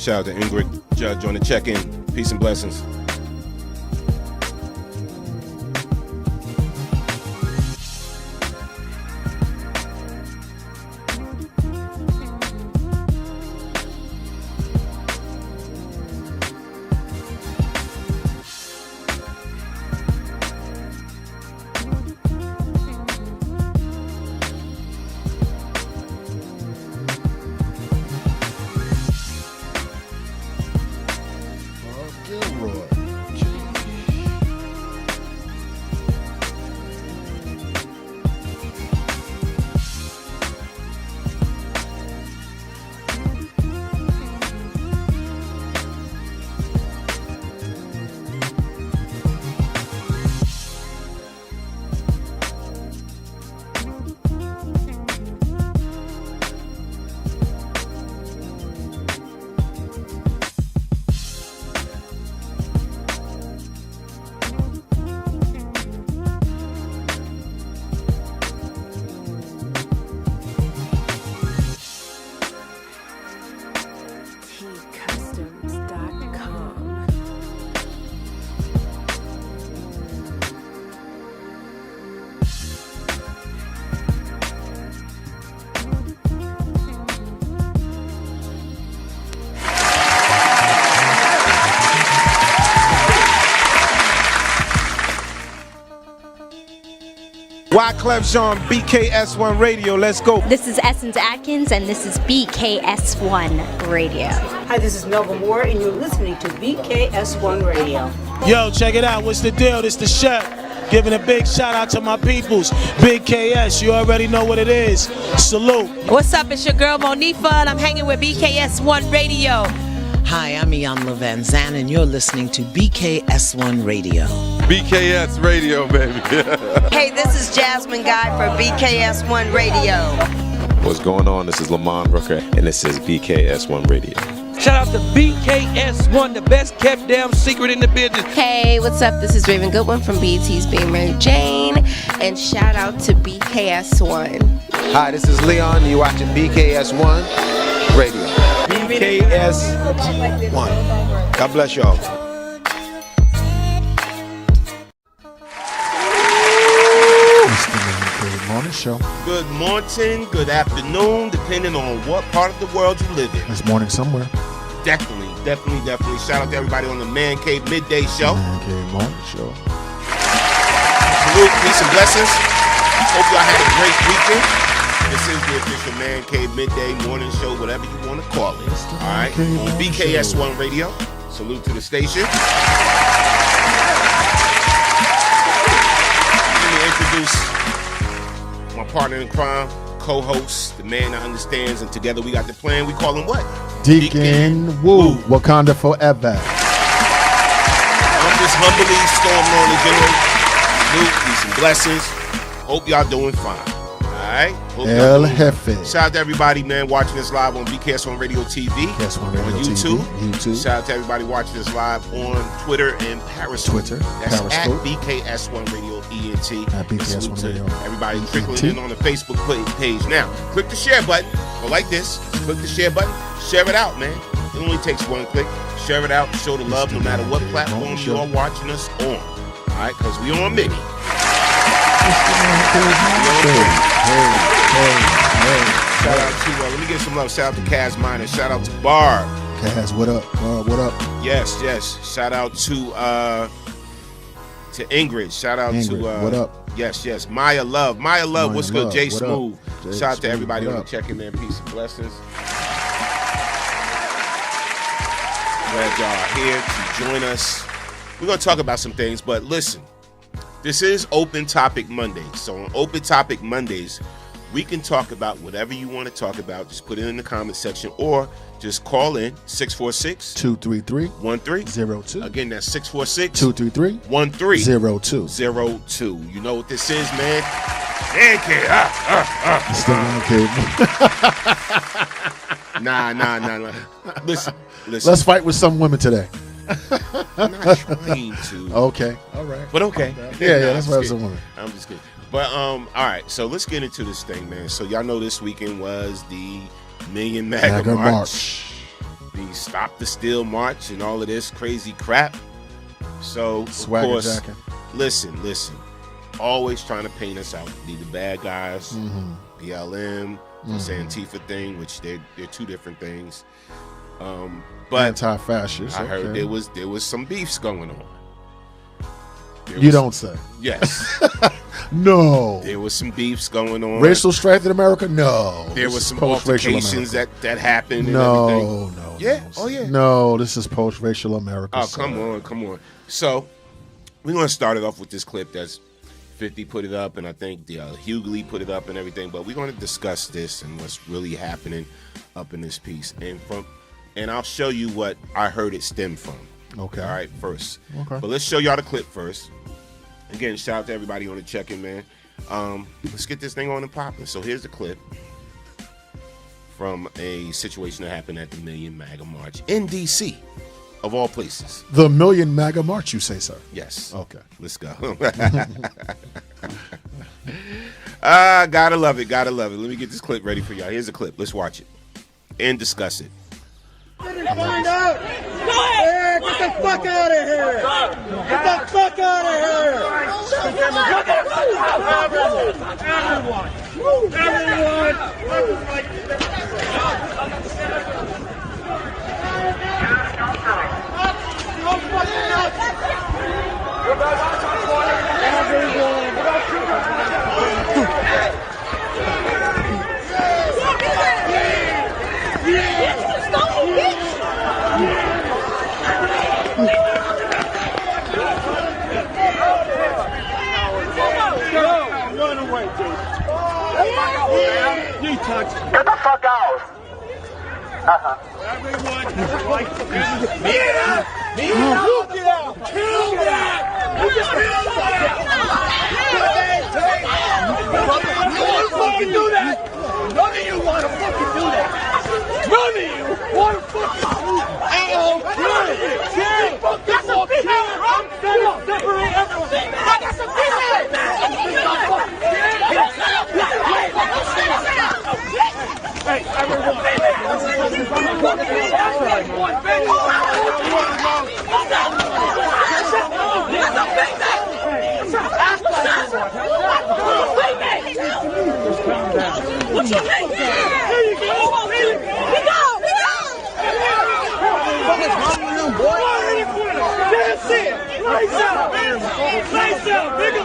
Shout out to Ingrid Judge on the check-in. Peace and blessings. Wyclef Jean, BKS1 Radio. Let's go. This is Essence Atkins, and this is BKS1 Radio. Hi, this is Melba Moore, and you're listening to BKS1 Radio. Yo, check it out. What's the deal? This the chef. Giving a big shout out to my peoples. Big KS, you already know what it is. Salute. What's up? It's your girl Monifa, and I'm hanging with BKS1 Radio. Hi, I'm Iyanla Van Zandt, and you're listening to BKS1 Radio. BKS Radio, baby. Hey, this is Jasmine Guy for BKS1 Radio. What's going on? This is Lamont Rooker, and this is BKS1 Radio. Shout out to BKS1, the best kept damn secret in the business. Hey, what's up? This is Raven Goodwin from BET's Being Mary Jane, and shout out to BKS1. Hi, this is Leon, and you're watching BKS1 Radio. BKS1. God bless y'all. Good morning, show. Good morning, good afternoon, depending on what part of the world you live in. It's morning somewhere. Definitely. Shout out to everybody on the Man Cave Midday Show. Man Cave Morning Show. Salute, peace and blessings. Hope y'all had a great weekend. This is the official Man Cave Midday Morning Show, whatever you want to call it. All right, on BKS1 Radio. Salute to the station. Let me introduce my partner in crime, co-host, the man that understands, and together we got the plan. We call him what? Deacon Woo. Wakanda forever. I'm just humbly storming on the general. Salute, peace and blessings. Hope y'all doing fine. Alright. El Jefe. Shout out to everybody, man, watching us live on BKS1 Radio TV. BKS1 Radio on YouTube. YouTube. Shout out to everybody watching us live on Twitter and Periscope. That's Periscope. at BKS1 Radio ENT. At BKS1 Radio. Everybody trickling in on the Facebook page. Now, click the share button. Go like this. Click the share button. Share it out, man. It only takes one click. Share it out. Show the love no matter what platform you are watching us on. Alright, because we on Midday. Shout out to, let me get some love. Shout out to Kaz Minor. Shout out to Barb. Kaz, what up? What up? Yes. Shout out to Ingrid. Shout out Ingrid, to what up? Yes. Maya Love. What's good? Jay What Smooth. Jay Shout out to Smooth, everybody what on up? the check-in there. Peace and blessings. Glad y'all are here to join us. We're gonna talk about some things, but listen. This is Open Topic Monday. So on Open Topic Mondays, we can talk about whatever you want to talk about. Just put it in the comment section or just call in 646-233-1302. Again, that's 646-233-1302. You know what this is, man? Man cave. It's the Man Cave. Nah. Listen. Let's fight with some women today. I'm not trying to. Okay. All right. But okay. Yeah, that's why some women. I'm just kidding. But all right, so let's get into this thing, man. So y'all know this weekend was the Million MAGA March. The Stop the Steal March and all of this crazy crap. So, of Swagger course, jacket. listen. Always trying to paint us out. Be the bad guys, BLM, this Antifa thing, which they're two different things. But anti-fascist. I heard there was some beefs going on. You don't say. Yes. No. There was some beefs going on. Racial strife in America? No. There was some altercations that happened and no, everything. No. Yeah. Oh, yeah. No, this is post-racial America. Oh, come on. So, we're going to start it off with this clip that's 50 put it up, and I think Hughley put it up and everything. But we're going to discuss this and what's really happening up in this piece. And I'll show you what I heard it stem from. Okay. All right, first. Okay. But let's show y'all the clip first. Again, shout out to everybody on the check-in, man. Let's get this thing on and popping. So here's the clip from a situation that happened at the Million MAGA March in D.C., of all places. The Million MAGA March, you say, sir? Yes. Okay. Let's go. Gotta love it. Let me get this clip ready for y'all. Here's the clip. Let's watch it and discuss it. Find out. Go ahead. Get the fuck out of here. Get the fuck out of here. Run away, dude. You touch. Get the fuck out. Everyone, get out. Get out. Fucking do that. None of you want to fucking do that. None of you want to fucking do that. Separate everyone. I got some pieces. Hey, everyone. What you mean? Here you go. We go. Lights out, nigga.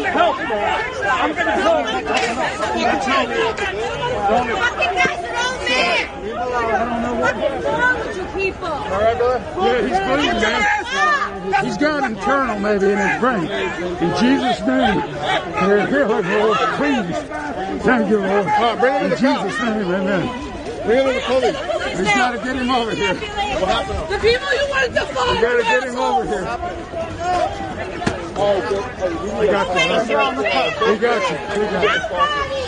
Help, man. I'm gonna go. What's wrong with you people? Yeah, he's bleeding, man. He's got internal maybe in his brain. In Jesus' name, heal him, Lord, please. Thank you, Lord. In Jesus' name, amen. Bring him to the police. We gotta get him over here. The people you wanted to follow. We gotta get him over here. Oh, we got you. We got you.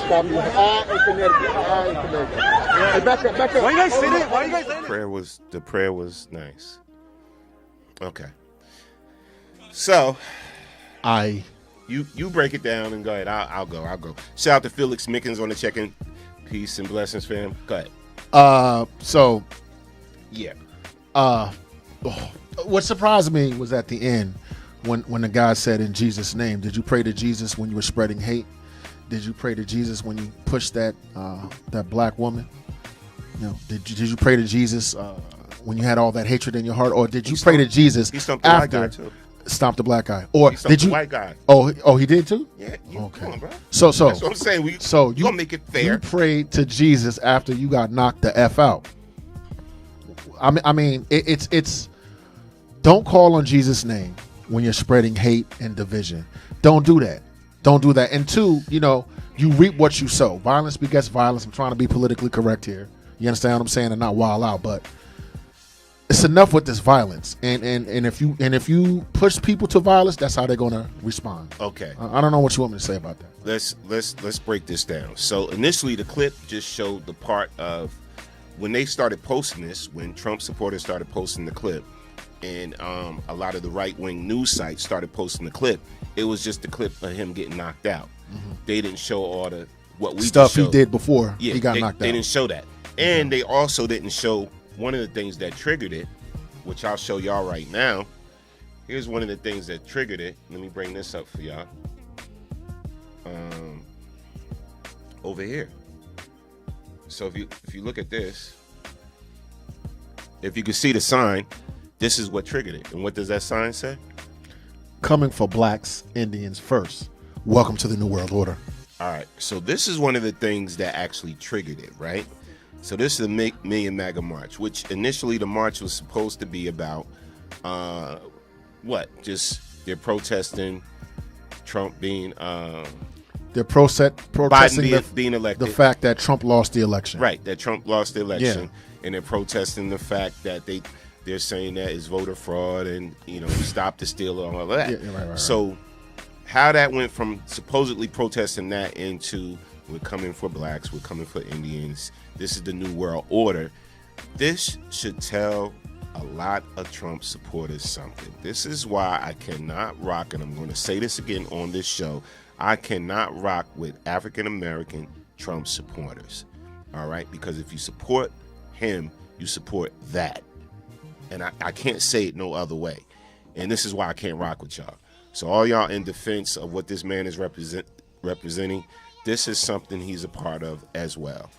Stop you. Hey, back up. Why you guys sitting? The prayer was nice. Okay. So, you break it down and go ahead. I'll go. Shout out to Felix Mickens on the check-in. Peace and blessings, fam. Go ahead. What surprised me was at the end when the guy said, in Jesus' name. Did you pray to Jesus when you were spreading hate? Did you pray to Jesus when you pushed that black woman? Did you pray to Jesus when you had all that hatred in your heart, or did you pray to Jesus after stomped the black guy? Or did you the white guy? Oh, he did too? Yeah. Okay. Come on, bro. So that's what I'm saying. You gonna make it fair? You prayed to Jesus after you got knocked the F out. I mean, it's don't call on Jesus' name when you're spreading hate and division. Don't do that. And two, you reap what you sow. Violence begets violence. I'm trying to be politically correct here. You understand what I'm saying, and not wild out, but it's enough with this violence. And if you push people to violence, that's how they're gonna respond. Okay. I don't know what you want me to say about that. Let's break this down. So initially, the clip just showed the part of when they started posting this, when Trump supporters started posting the clip, and a lot of the right-wing news sites started posting the clip. It was just the clip of him getting knocked out. Mm-hmm. They didn't show all the what we stuff he did before he got knocked out. They didn't show that. And they also didn't show one of the things that triggered it, which I'll show y'all right now. Here's one of the things that triggered it. Let me bring this up for y'all. Over here. So if you look at this, if you can see the sign, this is what triggered it. And what does that sign say? Coming for blacks, Indians first. Welcome to the New World Order. All right. So this is one of the things that actually triggered it, right? So this is the Million MAGA March, which initially the march was supposed to be about what? Just they're protesting Trump being they're protesting being elected. The fact that Trump lost the election. Right, that Trump lost the election. Yeah. And they're protesting the fact that they're saying that is voter fraud and, stop the steal and all of that. Yeah, right. So how that went from supposedly protesting that into we're coming for blacks, we're coming for Indians, this is the New World Order. This should tell a lot of Trump supporters something. This is why I cannot rock, and I'm going to say this again on this show, I cannot rock with African-American Trump supporters. All right? Because if you support him, you support that. And I can't say it no other way. And this is why I can't rock with y'all. So all y'all in defense of what this man is representing, this is something he's a part of as well.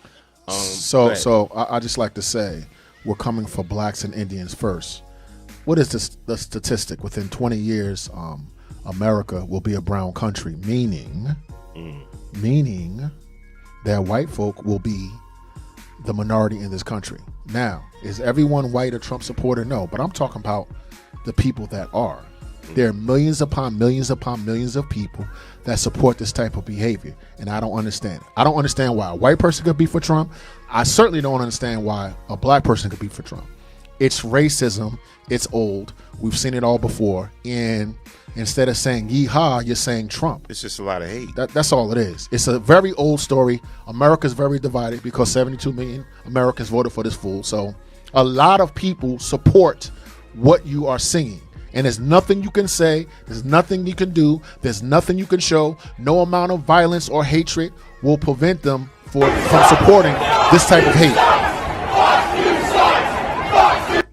So I just like to say, we're coming for blacks and Indians first. What is the statistic? Within 20 years, America will be a brown country, meaning that white folk will be the minority in this country. Now, is everyone white a Trump supporter? No, but I'm talking about the people that are. There are millions upon millions upon millions of people that support this type of behavior, and I don't understand it. I don't understand why a white person could be for Trump. I certainly don't understand why a black person could be for Trump. It's racism. It's old. We've seen it all before. And instead of saying yeehaw, you're saying Trump. It's just a lot of hate. That's all it is. It's a very old story. America's very divided because 72 million Americans voted for this fool. So a lot of people support what you are singing. And there's nothing you can say. There's nothing you can do. There's nothing you can show. No amount of violence or hatred will prevent them from supporting this type of hate.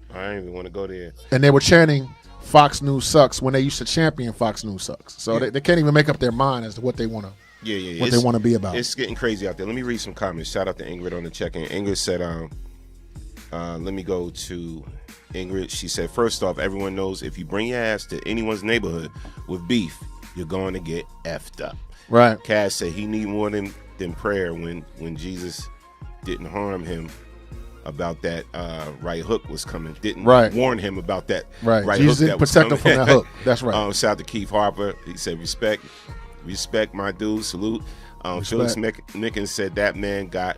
I don't even want to go there. And they were chanting Fox News sucks when they used to champion Fox News sucks. So they can't even make up their mind as to what they want to what they want to be about. It's getting crazy out there. Let me read some comments. Shout out to Ingrid on the check-in. Ingrid said, let me go to Ingrid. She said, first off, everyone knows if you bring your ass to anyone's neighborhood with beef, you're going to get effed up. Right. Cass said he need more than prayer when Jesus didn't harm him about that right hook was coming. Didn't warn him about that right Jesus hook didn't protect him from that hook. That's right. Shout out to Keith Harper. He said, respect my dude. Salute. Felix Mickens said that man got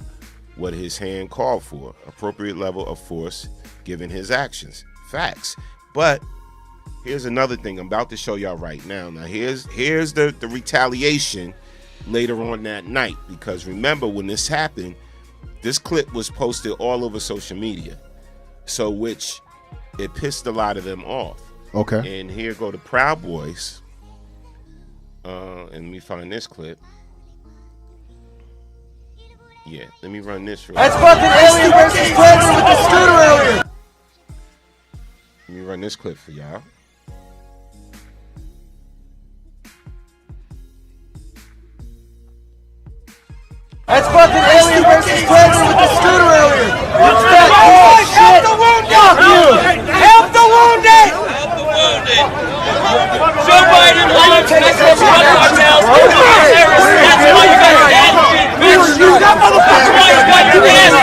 what his hand called for. Appropriate level of force given his actions. Facts. But here's another thing I'm about to show y'all right now. Now here's the retaliation later on that night, because remember when this happened, this clip was posted all over social media, so which it pissed a lot of them off. Okay. And here go the Proud Boys. And let me find this clip. Yeah, let me run this real quick. That's fucking Alien versus Predator with the scooter earlier. Let me run this clip for y'all. That's fucking Alien versus Predator with the scooter earlier. What's that? Oh, shit! Help the wounded! Fuck you! Help the wounded! Help the wounded! Joe Biden launched next to drug cartels. That's why you guys dead.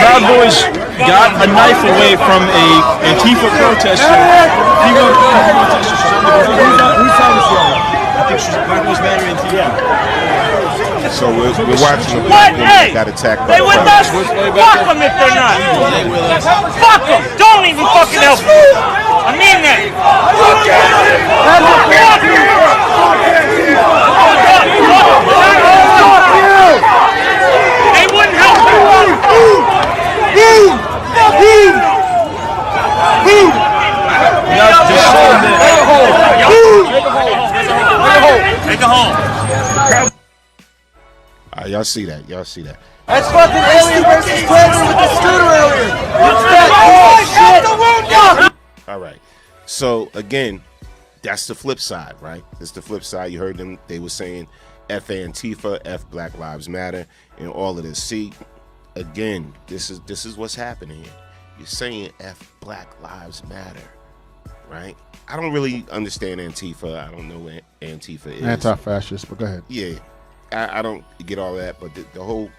Proud Boys got a knife away from a Antifa protester. Female protester. Whose side is she on? I think she's Black Lives Matter Antifa. So we're watching the black woman that got attacked by they with us? Fuck them if they're not. Fuck them. Don't even fucking help them. I mean that. They wouldn't help Y'all Y'all see that? Y'all see that? That's fucking Alien versus Predator with the scooter earlier. What's that? All right. So again, that's the flip side, right? It's the flip side. You heard them. They were saying F Antifa, F Black Lives Matter, and all of this. See, again, this is what's happening here. You're saying F Black Lives Matter, right? I don't really understand Antifa. I don't know what Antifa is. Anti-fascist, but go ahead. Yeah, I don't get all that, but the whole,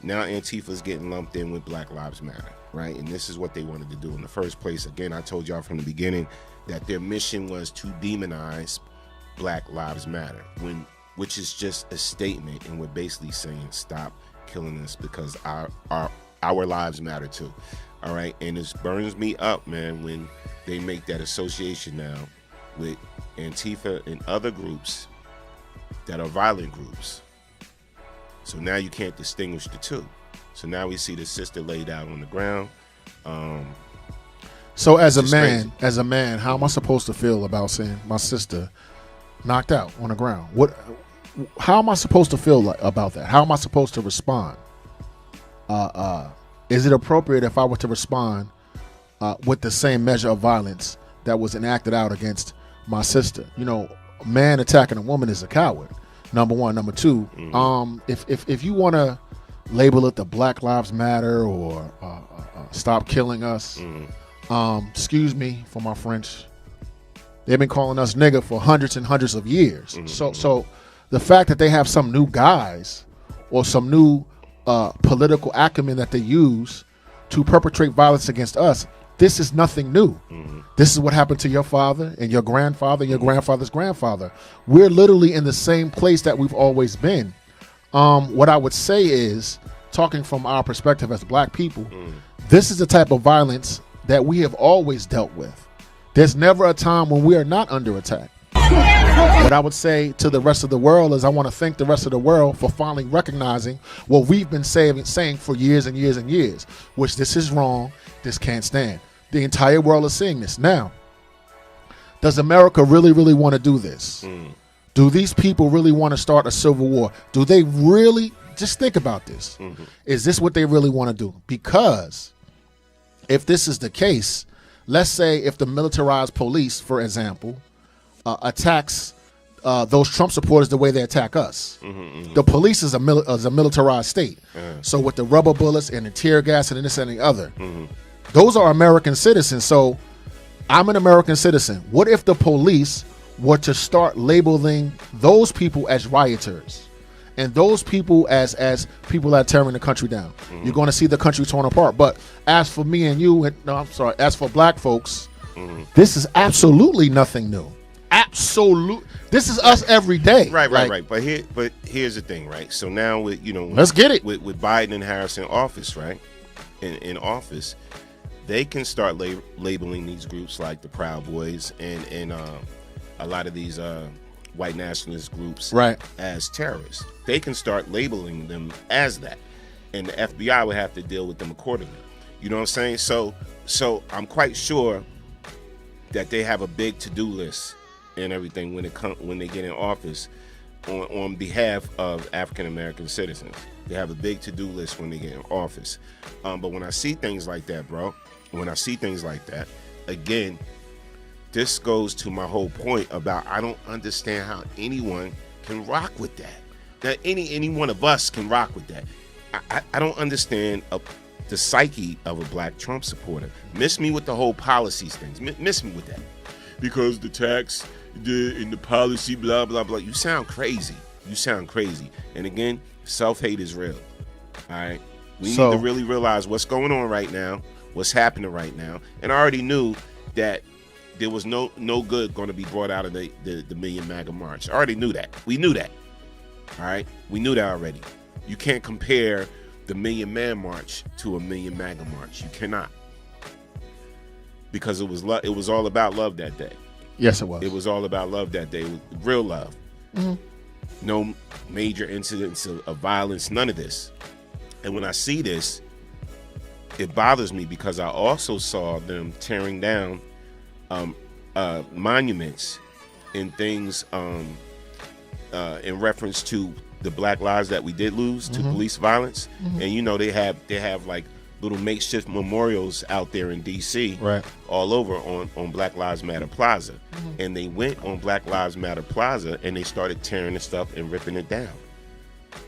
now Antifa's getting lumped in with Black Lives Matter, right? And this is what they wanted to do in the first place. Again, I told y'all from the beginning that their mission was to demonize Black Lives Matter, which is just a statement, and we're basically saying stop killing us because our lives matter too. All right, and it burns me up, man, when they make that association now with Antifa and other groups that are violent groups. So now you can't distinguish the two. So now we see the sister laid out on the ground. So as a man, how am I supposed to feel about seeing my sister knocked out on the ground? How am I supposed to feel about that? How am I supposed to respond? Is it appropriate if I were to respond with the same measure of violence that was enacted out against my sister? You know, a man attacking a woman is a coward. Number one. Number two, if you want to label it the Black Lives Matter or stop killing us, excuse me for my French, they've been calling us nigger for hundreds and hundreds of years. So the fact that they have some new guys or some new political acumen that they use to perpetrate violence against us, this is nothing new. This is what happened to your father and your grandfather and your grandfather's grandfather. We're literally in the same place that we've always been. What I would say is, talking from our perspective as black people, this is the type of violence that we have always dealt with. There's never a time when we are not under attack. What I would say to the rest of the world is I want to thank the rest of the world for finally recognizing what we've been saying for years and years and years, which this is wrong, this can't stand. The entire world is seeing this. Now, does America really, really want to do this? Do these people really want to start a civil war? Do they really, just think about this. Is this what they really want to do? Because if this is the case, let's say if the militarized police, for example, attacks those Trump supporters the way they attack us. The police is a militarized state. So with the rubber bullets and the tear gas and this and the other, those are American citizens. So I'm an American citizen. What if the police were to start labeling those people as rioters and those people as people that are tearing the country down? You're going to see the country torn apart. But as for me and you, as for black folks, this is absolutely nothing new. Absolute. This is us every day. Right. But here's the thing, right? So now with let's get it with Biden and Harris in office, right? In office, they can start labeling these groups like the Proud Boys and a lot of these white nationalist groups as terrorists. They can start labeling them as that, and the FBI would have to deal with them accordingly. You know what I'm saying? So I'm quite sure that they have a big to-do list and everything when they get in office on behalf of African American citizens. They have a big to-do list when they get in office. But when I see things like that, bro, again, this goes to my whole point about I don't understand how anyone can rock with that. That any one of us can rock with that. I don't understand the psyche of a black Trump supporter. Miss me with the whole policies things. Miss me with that. Because the tax, and the policy, blah, blah, blah. You sound crazy. And again, self-hate is real. All right? We need to really realize what's going on right now, what's happening right now. And I already knew that there was no good going to be brought out of the Million MAGA March. I already knew that. We knew that. All right? We knew that already. You can't compare the Million Man March to a Million MAGA March. You cannot. Because it was all about love that day. Yes, it was. It was all about love that day. It was real love. No major incidents of violence, none of this. And when I see this, it bothers me because I also saw them tearing down monuments and things in reference to the Black lives that we did lose to police violence, and you know they have like little makeshift memorials out there in DC, right, all over on Black Lives Matter Plaza, and they went on Black Lives Matter Plaza and they started tearing the stuff and ripping it down.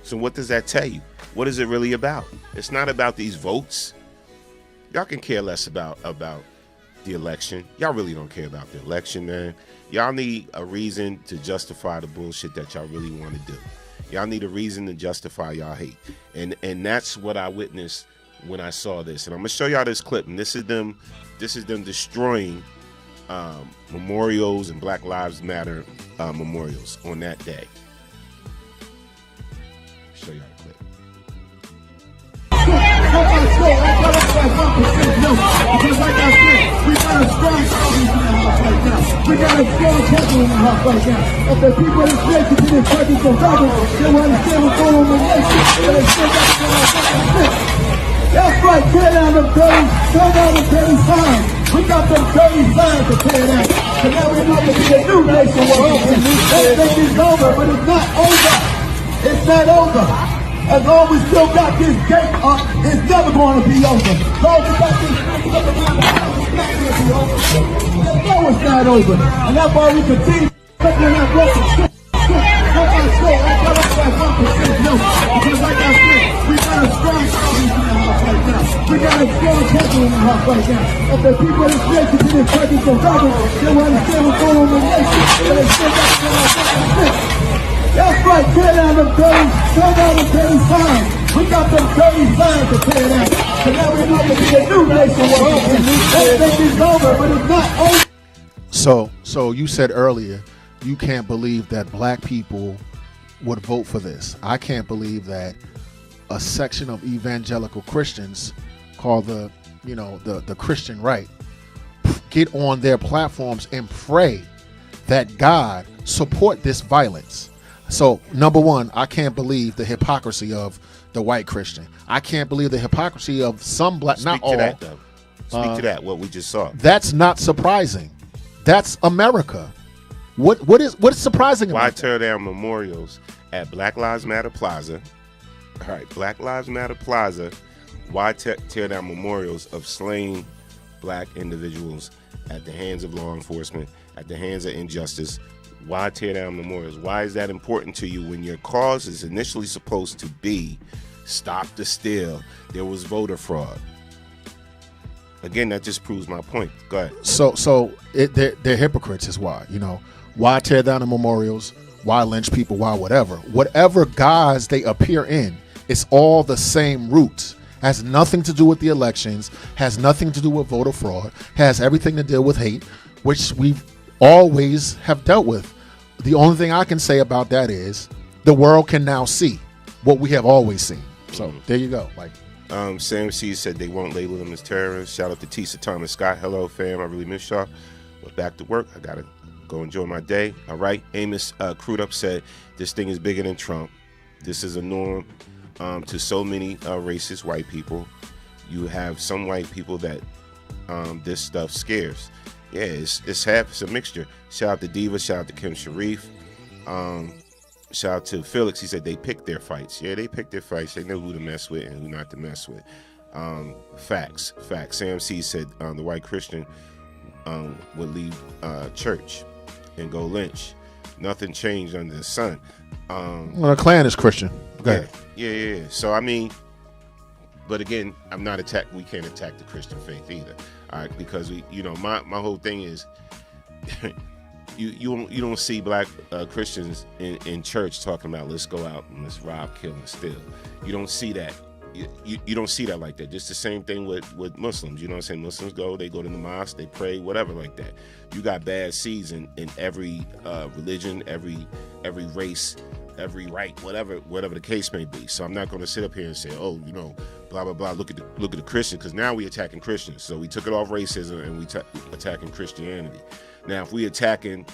So what does that tell you? What is it really about? It's not about these votes. Y'all can care less about the election. Y'all really don't care about the election, man. Y'all need a reason to justify the bullshit that y'all really want to do. Y'all need a reason to justify y'all hate. And that's what I witnessed when I saw this. And I'm gonna show y'all this clip. And this is them destroying memorials and Black Lives Matter memorials on that day. Show y'all the clip. Because like I said, we got a strong audience in the house right now. We got a strong temple in the house right now. If the people in this nation to this presence of government, they will understand what's going on in the nation. But they still got to get our That's right, tear down them dirty signs. We got them dirty signs to tear down. So now we know that the new nation will open. Everything is over, but it's not over. It's not over. As long as we still got this gate up, it's never going to be over. As long as we got this gate up around the house, it's not going to be over. They know it's not over. And that's why we continue taking that broken shit. Like I said, I got up that 1% no. Because like I said, we got a strong audience in the house right now. We got a strong temple in the house right now. If the people in this nation to this presence of government, they will understand what's going on in the nation. But they still got to get our 1%. That's right, tear down them dirty signs. We got them dirty signs to tear down. So now we know that the new nation will open. Everything is over, but it's not over. So you said earlier, you can't believe that black people would vote for this. I can't believe that a section of evangelical Christians called the Christian right get on their platforms and pray that God support this violence. So, number one, I can't believe the hypocrisy of the white Christian. I can't believe the hypocrisy of some black, not all. Speak to that, what we just saw. That's not surprising. That's America. What is surprising about Why tear down memorials at Black Lives Matter Plaza? All right, Black Lives Matter Plaza. Why tear down memorials of slain black individuals at the hands of law enforcement, at the hands of injustice? Why tear down memorials? Why is that important to you when your cause is initially supposed to be stop the steal? There was voter fraud. Again, that just proves my point. Go ahead. So they're hypocrites is why. Why tear down the memorials? Why lynch people? Why whatever guise they appear in, it's all the same roots. Has nothing to do with the elections, has nothing to do with voter fraud, has everything to do with hate, which we've always have dealt with. The only thing I can say about that is the world can now see what we have always seen. So there you go. Sam C said they won't label them as terrorists. Shout out to Tisa Thomas Scott. Hello, fam. I really miss y'all. But back to work. I gotta go enjoy my day. All right. Amos Crude Up said this thing is bigger than Trump. This is a norm to so many racist white people. You have some white people that this stuff scares. Yeah, it's a mixture. Shout out to Diva, shout out to Kim Sharif, shout out to Felix. He said they picked their fights. Yeah, they picked their fights. They know who to mess with and who not to mess with. Facts. Sam C said the white Christian would leave church and go lynch. Nothing changed under the sun. Well, the Klan is Christian. Okay. Yeah. So I mean, but again, I'm not attack. We can't attack the Christian faith either. All right, because my whole thing is you don't see black Christians in church talking about let's go out and let's rob, kill, and steal. You don't see that. You don't see that like that. Just the same thing with Muslims. You know what I'm saying? Muslims they go to the mosque, they pray, whatever like that. You got bad seeds in every religion, every race, every right, whatever the case may be. So I'm not going to sit up here and say, blah blah blah. Look at the Christians, because now we attacking Christians. So we took it off racism and we attacking Christianity. Now if we attacking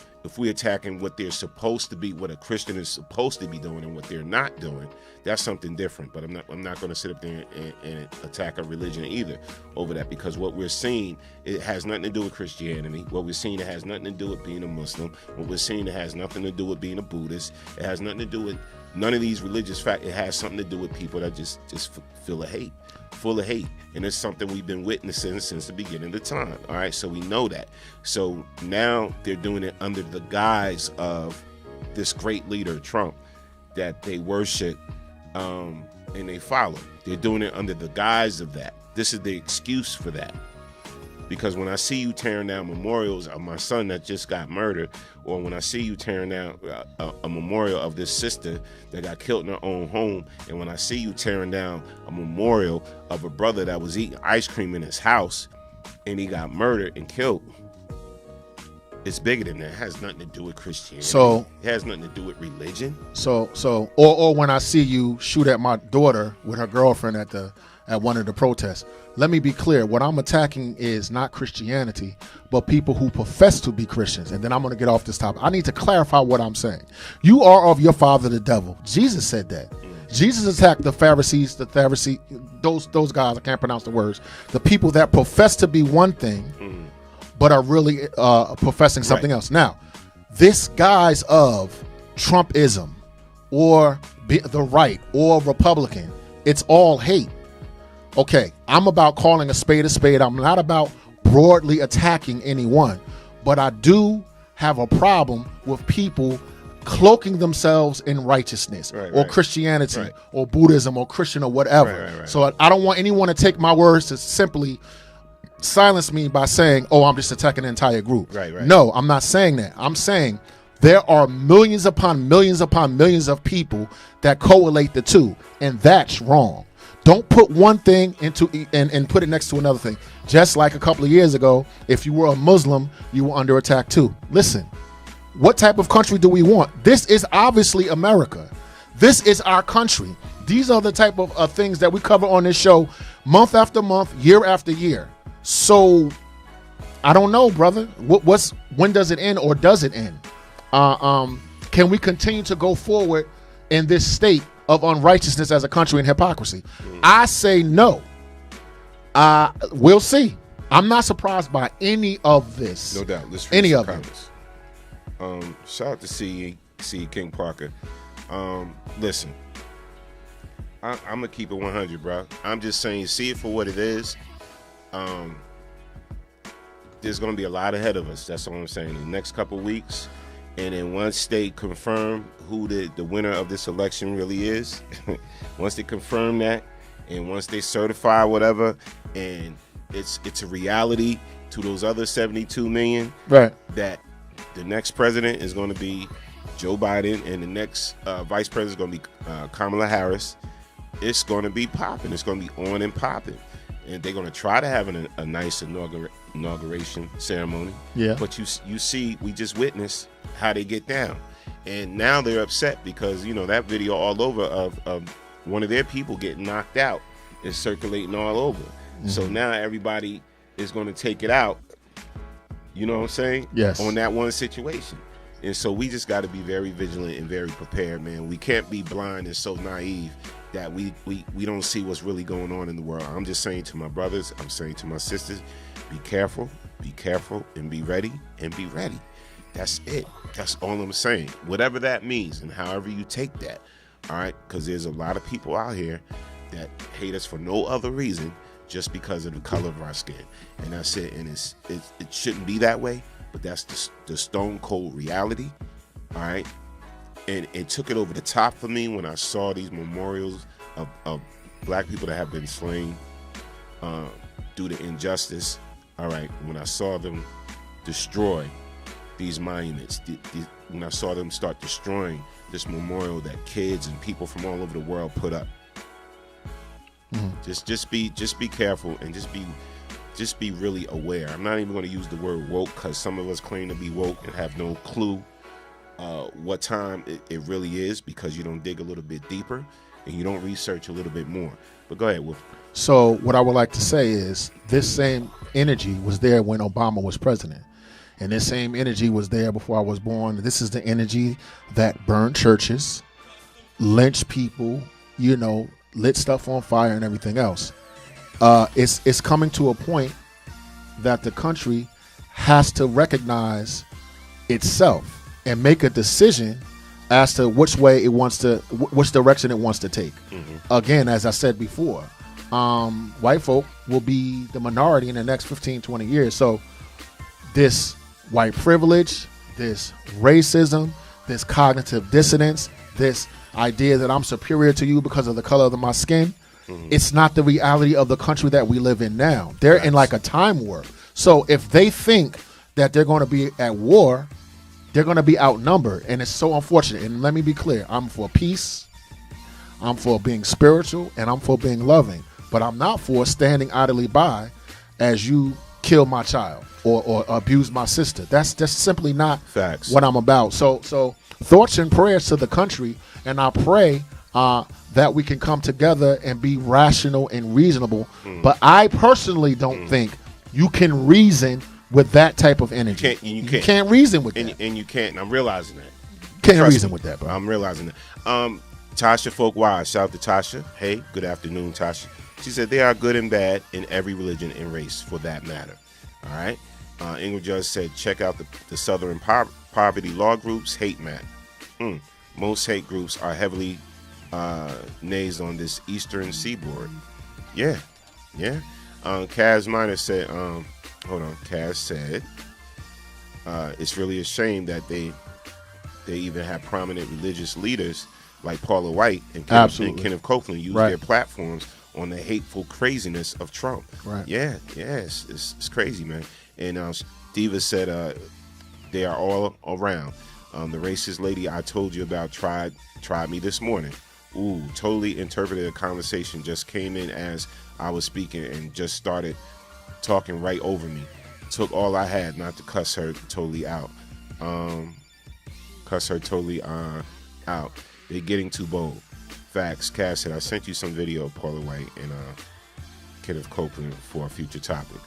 what they're supposed to be, what a Christian is supposed to be doing, and what they're not doing, that's something different. But I'm not going to sit up there and attack a religion either over that, because what we're seeing, it has nothing to do with Christianity. What we're seeing, it has nothing to do with being a Muslim. What we're seeing, it has nothing to do with being a Buddhist. It has nothing to do with None of these religious facts. It has something to do with people that just full of hate, and it's something we've been witnessing since the beginning of time. All right, so we know that. So now they're doing it under the guise of this great leader, Trump, that they worship and they follow. They're doing it under the guise of that. This is the excuse for that. Because when I see you tearing down memorials of my son that just got murdered, or when I see you tearing down a memorial of this sister that got killed in her own home, and when I see you tearing down a memorial of a brother that was eating ice cream in his house and he got murdered and killed, it's bigger than that. It has nothing to do with Christianity. So it has nothing to do with religion. Or when I see you shoot at my daughter with her girlfriend at one of the protests. Let me be clear. What I'm attacking is not Christianity, but people who profess to be Christians. And then I'm going to get off this topic. I need to clarify what I'm saying. You are of your father, the devil. Jesus said that. Jesus attacked the Pharisees, those guys, I can't pronounce the words, the people that profess to be one thing, but are really professing something else. Now, this guise of Trumpism or the right or Republican, it's all hate. Okay, I'm about calling a spade a spade. I'm not about broadly attacking anyone, but I do have a problem with people cloaking themselves in righteousness or Christianity or Buddhism or Christian or whatever. So I don't want anyone to take my words to simply silence me by saying, oh, I'm just attacking the entire group. No, I'm not saying that. I'm saying there are millions upon millions upon millions of people that correlate the two, and that's wrong. Don't put one thing into and put it next to another thing. Just like a couple of years ago, if you were a Muslim, you were under attack too. Listen, what type of country do we want? This is obviously America. This is our country. These are the type of things that we cover on this show month after month, year after year. So I don't know, brother. When does it end, or does it end? Can we continue to go forward in this state of unrighteousness as a country and hypocrisy? I say no. We'll see. I'm not surprised by any of this. No doubt. Let's read any of comments. Shout out to C King Parker. Listen, I'm gonna keep it 100, bro. I'm just saying, see it for what it is. There's gonna be a lot ahead of us. That's all I'm saying. In the next couple of weeks. And then once they confirm who the winner of this election really is, once they confirm that, and once they certify whatever, and it's a reality to those other 72 million, that the next president is going to be Joe Biden, and the next vice president is going to be Kamala Harris. It's going to be popping. It's going to be on and popping. And they're going to try to have a nice inauguration ceremony. Yeah. But you see, we just witnessed how they get down. And now they're upset because, that video all over of one of their people getting knocked out is circulating all over. Mm-hmm. So now everybody is going to take it out, you know what I'm saying? Yes. On that one situation. And so we just got to be very vigilant and very prepared, man. We can't be blind and so naive that we don't see what's really going on in the world. I'm just saying to my brothers, I'm saying to my sisters, be careful, and be ready, That's it. That's all I'm saying. Whatever that means and however you take that, all right? Because there's a lot of people out here that hate us for no other reason just because of the color of our skin. And that's it. And it shouldn't be that way, but that's the stone cold reality, all right? And it took it over the top for me when I saw these memorials of black people that have been slain due to injustice. All right, when I saw them destroy these monuments, when I saw them start destroying this memorial that kids and people from all over the world put up. Mm-hmm. Just be careful and just be really aware. I'm not even going to use the word woke because some of us claim to be woke and have no clue what time it really is, because you don't dig a little bit deeper and you don't research a little bit more. But go ahead, Wolf. So what I would like to say is this same energy was there when Obama was president. And this same energy was there before I was born. This is the energy that burned churches, lynched people, lit stuff on fire and everything else. It's coming to a point that the country has to recognize itself and make a decision as to which direction it wants to take. Again, as I said before, white folk will be the minority in the next 15, 20 years. So this white privilege, this racism, this cognitive dissonance, this idea that I'm superior to you because of the color of my skin, it's not the reality of the country that we live in now. They're in like a time warp. So if they think that they're going to be at war, they're going to be outnumbered. And it's so unfortunate. And let me be clear. I'm for peace. I'm for being spiritual. And I'm for being loving. But I'm not for standing idly by as you kill my child or abuse my sister. That's just simply not what I'm about. So thoughts and prayers to the country. And I pray that we can come together and be rational and reasonable. But I personally don't think you can reason with that type of energy. You can't reason with that. And you can't. And I'm realizing that. Can't reason with that, bro. I'm realizing that. Tasha Folk Wise. Shout out to Tasha. Hey, good afternoon, Tasha. She said they are good and bad in every religion and race for that matter. All right. Ingrid Judge said check out the Southern Poverty Law Groups hate map. Most hate groups are heavily nazed on this eastern seaboard. Yeah. Kaz Minor said, Kaz said, it's really a shame that they even have prominent religious leaders like Paula White and Kenneth Copeland use their platforms on the hateful craziness of Trump. Right. It's crazy, man. And Diva said they are all around. The racist lady I told you about tried me this morning. Ooh, totally interpreted a conversation, just came in as I was speaking and just started talking right over me. Took all I had not to cuss her totally out. Out. They're getting too bold. Facts. Cass said, I sent you some video of Paula White and Kenneth Copeland for a future topic.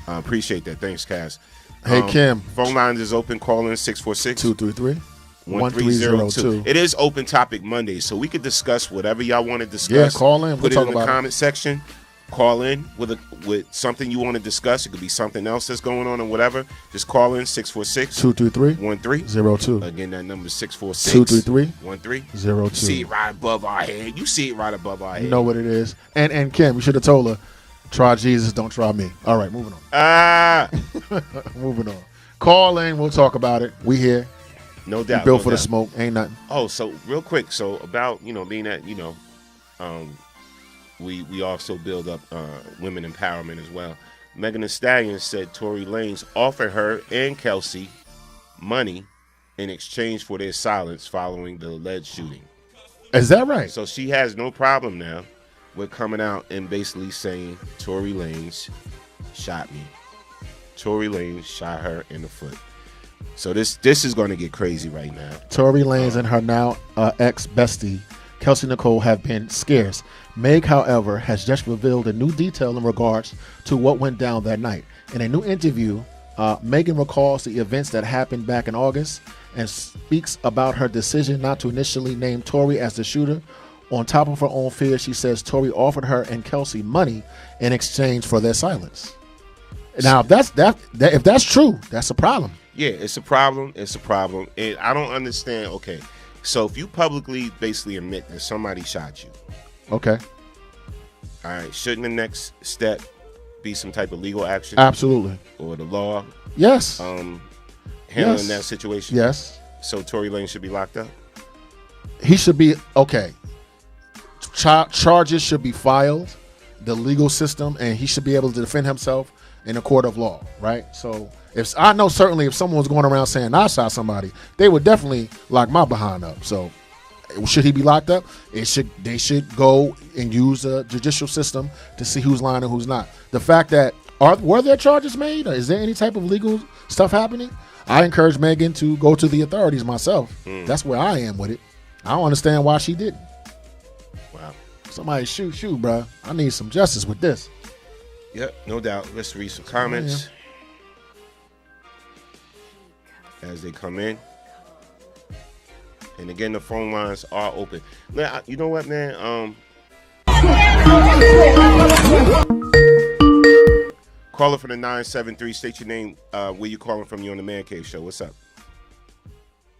Appreciate that. Thanks, Cass. Hey, Kim. Phone lines is open. Call in 646-233. 1302. It is Open Topic Monday, so we could discuss whatever y'all want to discuss. Yeah, call in. Put it in the comment section. Call in with something you want to discuss. It could be something else that's going on or whatever. Just call in 646-233-1302. Again, that number is 646-233-1302. See it right above our head. You see it right above our head. You know what it is. And Kim, you should have told her, try Jesus, don't try me. All right, moving on. Moving on. Call in. We'll talk about it. We here. No doubt. We built for the smoke. Ain't nothing. Oh, so real quick. So about, being that, we also build up women empowerment as well. Megan Thee Stallion said Tory Lanez offered her and Kelsey money in exchange for their silence following the alleged shooting. Is that right? So she has no problem now with coming out and basically saying Tory Lanez shot me. Tory Lanez shot her in the foot. So this is going to get crazy right now. Tory Lanez and her now ex-bestie, Kelsey Nicole, have been scarce. Meg, however, has just revealed a new detail in regards to what went down that night. In a new interview, Megan recalls the events that happened back in August and speaks about her decision not to initially name Tory as the shooter. On top of her own fears, she says Tory offered her and Kelsey money in exchange for their silence. Now, if that's true, that's a problem. Yeah, it's a problem. It's a problem. And I don't understand. Okay, so if you publicly basically admit that somebody shot you. Okay. All right. Shouldn't the next step be some type of legal action? Absolutely. Or the law? Yes. Handling that situation? Yes. So Tory Lanez should be locked up? He should be, okay. Charges should be filed, the legal system, and he should be able to defend himself in a court of law, right? So I know certainly if someone was going around saying I shot somebody, they would definitely lock my behind up. So should he be locked up? They should go and use a judicial system to see who's lying and who's not. The fact that were there charges made, or is there any type of legal stuff happening? I encourage Megan to go to the authorities myself. That's where I am with it. I don't understand why she didn't. Wow. Somebody shoot, bro. I need some justice with this. Yep, no doubt. Let's read some comments as they come in. And again, the phone lines are open. Now, you know what, man? Caller from the 973. State your name. Where you calling from? You on the Man Cave Show. What's up?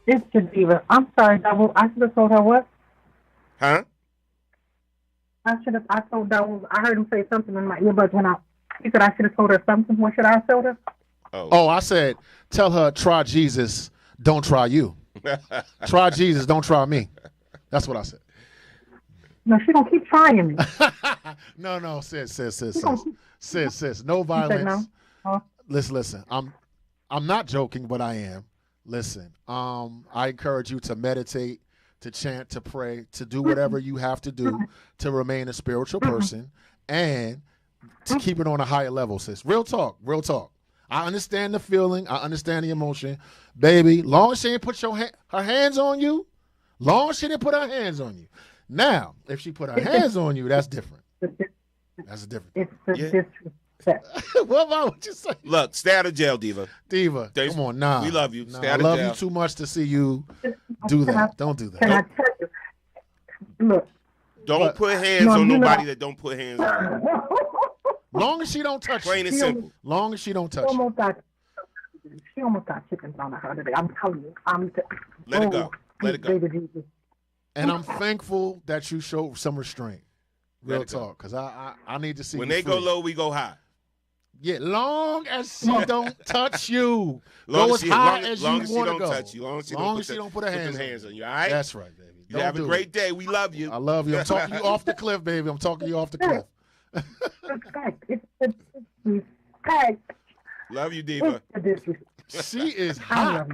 It's the diva. I'm sorry, Double. I should have told her what? Huh? I told Double. I heard him say something in my earbuds when he said I should have told her something. What should I have told her? Oh, I said, tell her, try Jesus, don't try you. Try Jesus, don't try me. That's what I said. No, she gonna keep trying me. No, sis. No violence. No. Listen. I'm not joking, but I am. Listen, I encourage you to meditate, to chant, to pray, to do whatever you have to do to remain a spiritual person and to keep it on a higher level, sis. Real talk. I understand the feeling. I understand the emotion. Baby, long as she ain't put her hands on you, long as she didn't put her hands on you. Now, if she put her hands on you, that's different. That's different. It's the disrespect. What about what you say? Look, stay out of jail, Diva. Come on, nah. We love you. Nah, Stay I out of love jail. you too much to see you do that. Don't do that. Can I tell you? Look. Don't put hands on nobody that don't put hands on you. Long as she don't touch Plain you. and simple. Long as she don't touch you. She almost got chickens on her today. I'm telling you. Let it go. Let it go. And I'm thankful that you showed some restraint. Real talk, because I need to see when you they free. go low, we go high. Yeah, long as she don't touch you. Long go as as high as long you as she want to don't go. touch you. Long as she don't put her hands on you. All right? That's right, baby. You have a great day. We love you. I love you. I'm talking you off the cliff, baby. I'm talking you off the cliff. Love you, Diva. She is hot.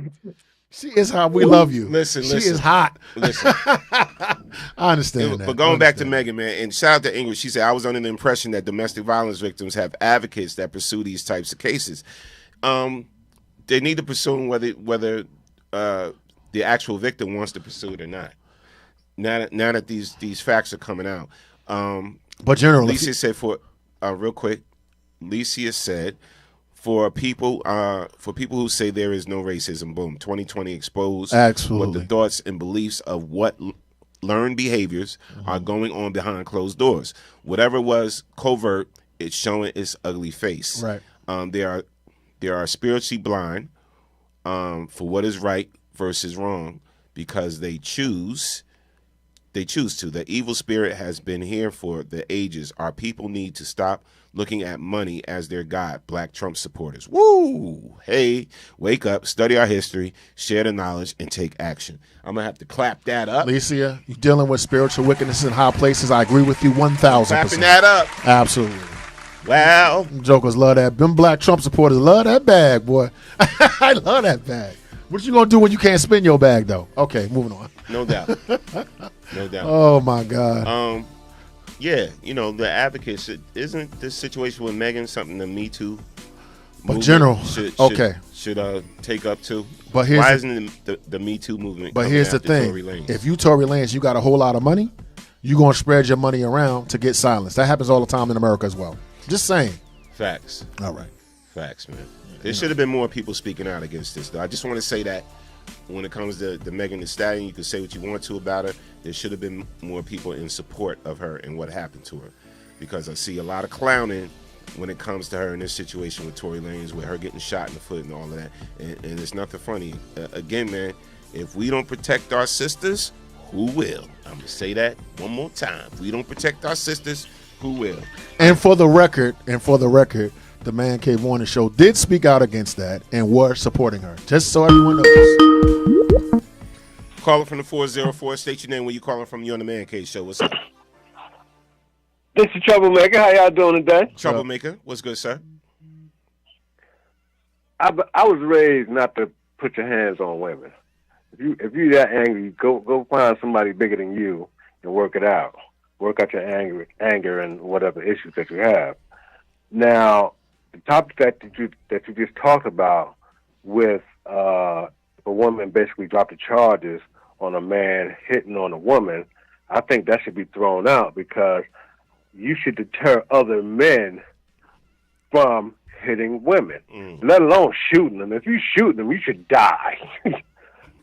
She is hot. We love you. Listen. She is hot. Listen. I understand that. But going back to Megan, man, and shout out to Ingrid. She said, I was under the impression that domestic violence victims have advocates that pursue these types of cases. They need to pursue them whether the actual victim wants to pursue it or not. Now that these facts are coming out. But generally, Licia said real quick, Licia said, for people who say there is no racism, boom, 2020 exposed what the thoughts and beliefs of what learned behaviors are going on behind closed doors. Whatever was covert, it's showing its ugly face. Right. They are spiritually blind for what is right versus wrong because they choose to. The evil spirit has been here for the ages. Our people need to stop looking at money as their god. Black Trump supporters. Woo! Hey, wake up, study our history, share the knowledge, and take action. I'm going to have to clap that up. Alicia, you're dealing with spiritual wickedness in high places. I agree with you 1,000%. Clapping that up. Absolutely. Wow. Jokers love that. Them Black Trump supporters love that bag, boy. I love that bag. What you going to do when you can't spin your bag, though? Okay, moving on. No doubt. No doubt. Oh, my God. Yeah, the advocates, isn't this situation with Megan something the Me Too but general, should take up to? But why isn't the Me Too movement? But here's the thing: if you Tory Lanez, you got a whole lot of money, you're gonna spread your money around to get silenced. That happens all the time in America as well. Just saying. Facts. All right. Facts, man. There should have been more people speaking out against this, though. I just want to say that when it comes to the Megan Thee Stallion, you can say what you want to about her. There should have been more people in support of her and what happened to her, because I see a lot of clowning when it comes to her in this situation with Tory Lanez, with her getting shot in the foot and all of that, and it's nothing funny. Again, man, if we don't protect our sisters, who will? I'm gonna say that one more time. If we don't protect our sisters, who will? And for the record, the Man Cave Morning Show did speak out against that and were supporting her. Just so everyone knows. Caller from the 404. State your name. Where you calling from? You on the Man Cave Show. What's up? This is Troublemaker. How y'all doing today? Troublemaker. What's good, sir? I was raised not to put your hands on women. If you that angry, go find somebody bigger than you and work it out. Work out your anger and whatever issues that you have. Now, the topic that you just talked about with a woman basically dropped the charges on a man hitting on a woman, I think that should be thrown out, because you should deter other men from hitting women, let alone shooting them. If you shoot them, you should die.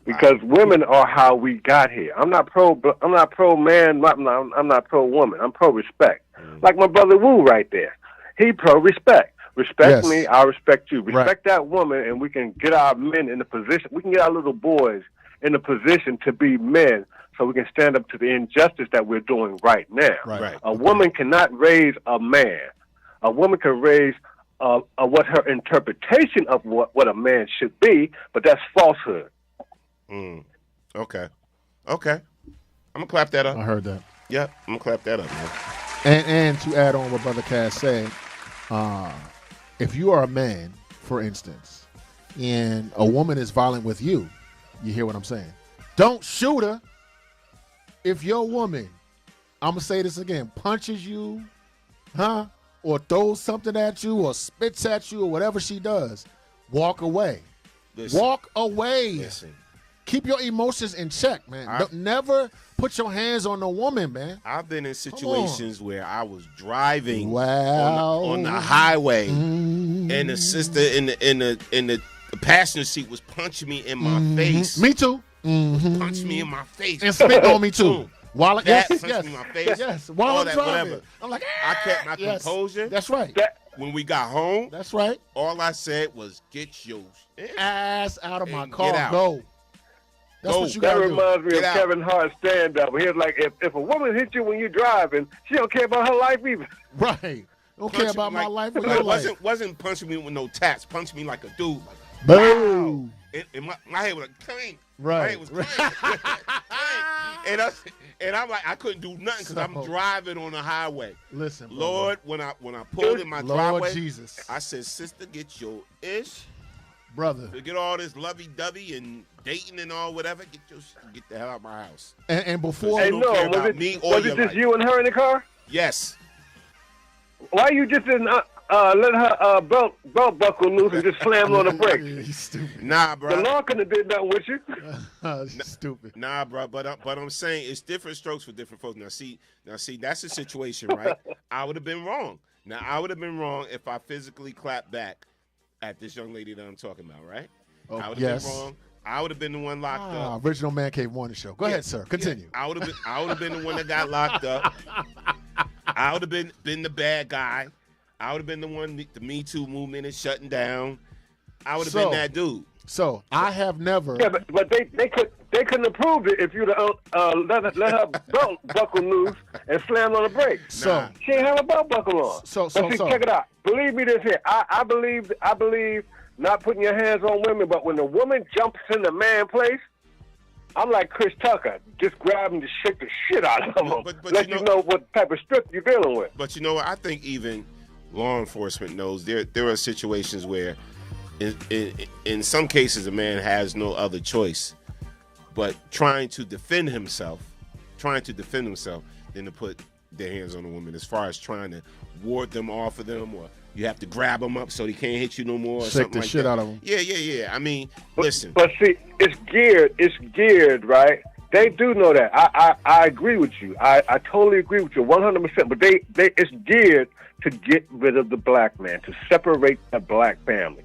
Because women are how we got here. I'm not pro man. I'm not pro woman. I'm pro respect. Like my brother Wu right there. He pro respect. Respect me, I respect you. Respect that woman, and we can get our men in the position. We can get our little boys in a position to be men so we can stand up to the injustice that we're doing right now. Right. A woman cannot raise a man. A woman can raise what her interpretation of what a man should be, but that's falsehood. Okay. I'm gonna clap that up. I heard that. Yep, I'm gonna clap that up, man. And to add on what Brother Cass said, if you are a man, for instance, and a woman is violent with you, you hear what I'm saying? Don't shoot her. If your woman, I'm going to say this again, punches you, or throws something at you or spits at you or whatever she does, walk away. Walk away. Listen. Keep your emotions in check, man. Don't never put your hands on a woman, man. I've been in situations where I was driving Wow. on the highway, and the sister in the passenger seat was punching me in my face. Me too. Punched me in my face And spit on me too. Boom. While That yes, punched yes, me in my face. yes. While all I'm that, driving, whatever. I'm like, I kept my composure. That's right. When we got home, That's right. all I said was, "Get your Ass out of my and car. get out. Go. That's Go. what you That got to do. reminds me Get of out. Kevin Hart's stand-up. He was like, if a woman hits you when you're driving, she don't care about her life either. Right. Don't care about my life or Like, your life. wasn't punching me with no tats. Punched me like a dude. Like, Boom. and my head was like, clang. Right. My head was clang. and I'm like, I couldn't do nothing because I'm driving on the highway. Listen, brother. Lord, when I pulled in my Lord driveway, Jesus. I said, sister, get your ish. Brother. Forget all this lovey-dovey and dating and all whatever. Get the hell out of my house. And before Hey, don't no, care was about it, me or was your it just life. you and her in the car? Yes. Why you just didn't let her belt buckle loose and just slam on the brakes? You stupid. Nah, bro. The law couldn't have did nothing with you. Stupid. Nah, bro, but I'm saying it's different strokes for different folks. Now, see, that's the situation, right? I would have been wrong. Now, I would have been wrong if I physically clapped back at this young lady that I'm talking about, right? Oh, I would have yes. been wrong. I would have been the one locked up. Original Man Cave Morning Show. Go ahead, sir. Continue. I would have been the one that got locked up. I would have been the bad guy. I would have been the one the Me Too movement is shutting down. I would have been that dude. So I have never. Yeah, but they couldn't have proved it if you'd let her belt buckle loose and slam on the brakes. So she ain't have a belt buckle on. But see, check it out. Believe me, this here. I believe not putting your hands on women, but when the woman jumps in the man place, I'm like Chris Tucker, just grab him to shake the shit out of him. But Let you know what type of strip you're dealing with. But you know what? I think even law enforcement knows there are situations where, in some cases, a man has no other choice but trying to defend himself than to put their hands on a woman, as far as trying to ward them off of them, or you have to grab them up so they can't hit you no more, or Shake something the like shit that. out of them. Yeah. I mean, listen. But see, it's geared, right? They do know that. I agree with you. I totally agree with you 100%. But it's geared to get rid of the black man, to separate the black family.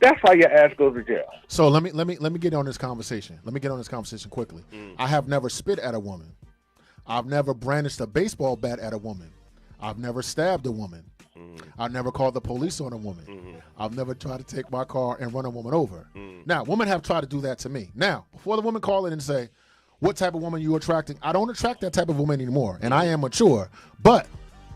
That's why your ass goes to jail. So let me get on this conversation. Let me get on this conversation quickly. I have never spit at a woman. I've never brandished a baseball bat at a woman. I've never stabbed a woman. I've never called the police on a woman. I've never tried to take my car and run a woman over. Now, women have tried to do that to me. Now, before the women call in and say, what type of woman you attracting? I don't attract that type of woman anymore, and I am mature. But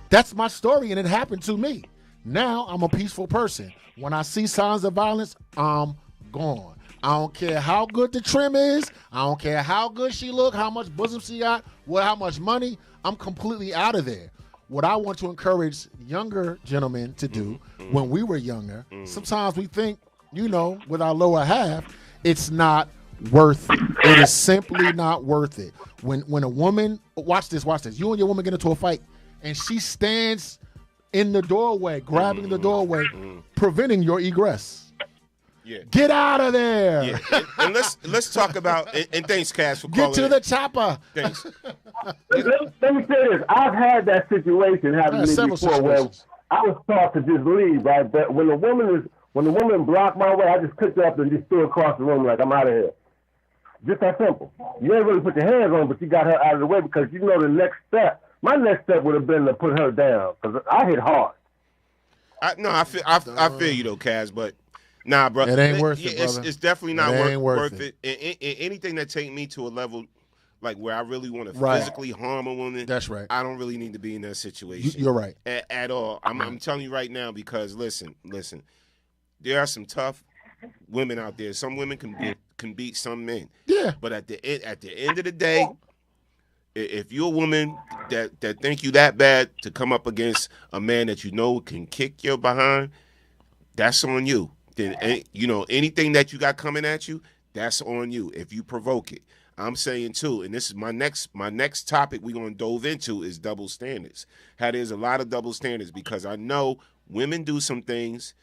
that's my story, and it happened to me. Now I'm a peaceful person. When I see signs of violence, I'm gone. I don't care how good the trim is. I don't care how good she look, how much bosom she got, how much money. I'm completely out of there. What I want to encourage younger gentlemen to do when we were younger, sometimes we think, with our lower half, it's not worth it. It is simply not worth it. When a woman, watch this. You and your woman get into a fight, and she stands in the doorway, grabbing the doorway, preventing your egress. Yeah. Get out of there. Yeah. And let's talk about and thanks, Cass, for calling. Get to the chopper. Thanks. Let me say this. I've had that situation happen to me before where I was taught to just leave, right? But when the woman blocked my way, I just picked her up and just threw her across the room like, I'm out of here. Just that simple. You ain't really put your hands on, but you got her out of the way because you know the next step. My next step would have been to put her down because I hit hard. I feel you though, Kaz. But Nah, bro. It ain't worth it, brother. It's definitely not It ain't worth it. And anything that take me to a level like where I really want to physically harm a woman. That's right. I don't really need to be in that situation. You're right. At all. I'm telling you right now because listen. There are some tough women out there. Some women can beat some men. Yeah. But at the end of the day, if you're a woman that think you that bad to come up against a man that you know can kick your behind, that's on you. Then anything that you got coming at you, that's on you. If you provoke it, I'm saying too, and this is my next topic we're gonna dove into is double standards. How there's a lot of double standards because I know women do some things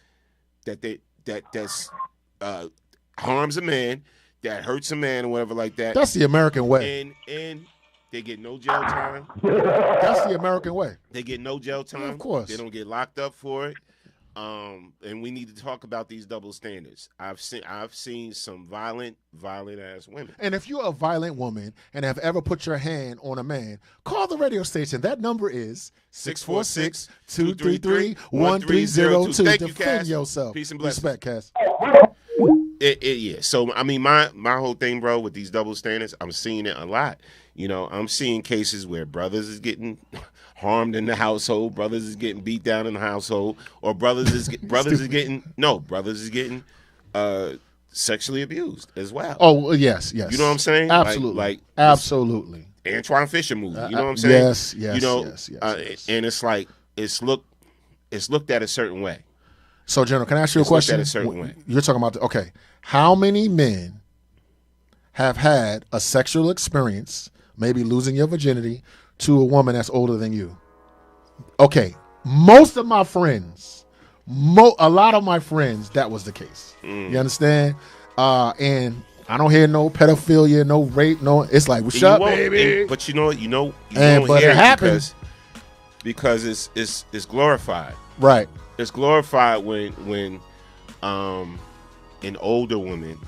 that's harms a man, that hurts a man or whatever like that. That's the American way. And they get no jail time. That's the American way. They get no jail time. Yeah, of course. They don't get locked up for it. And we need to talk about these double standards. I've seen some violent ass women. And if you're a violent woman and have ever put your hand on a man, call the radio station. That number is 646-233-1302. Thank you, Defend Cass. yourself. Peace and blessings. Respect, Cass. Yeah. So I mean, my whole thing, bro, with these double standards, I'm seeing it a lot. I'm seeing cases where brothers is getting harmed in the household, brothers is getting beat down in the household, or brothers is getting sexually abused as well. Oh yes. You know what I'm saying? Absolutely, absolutely. Antoine Fisher movie. You know what I'm saying? Yes. Yes. And it's like it's looked at a certain way. So, General, can I ask you a question? Looked at a certain way. You're talking about how many men have had a sexual experience, maybe losing your virginity, to a woman that's older than you? Okay, most of my friends, a lot of my friends, that was the case. You understand? And I don't hear no pedophilia, no rape, no. It's like, what's up, baby? But you know what? But it happens because it's glorified. Right. It's glorified when an older woman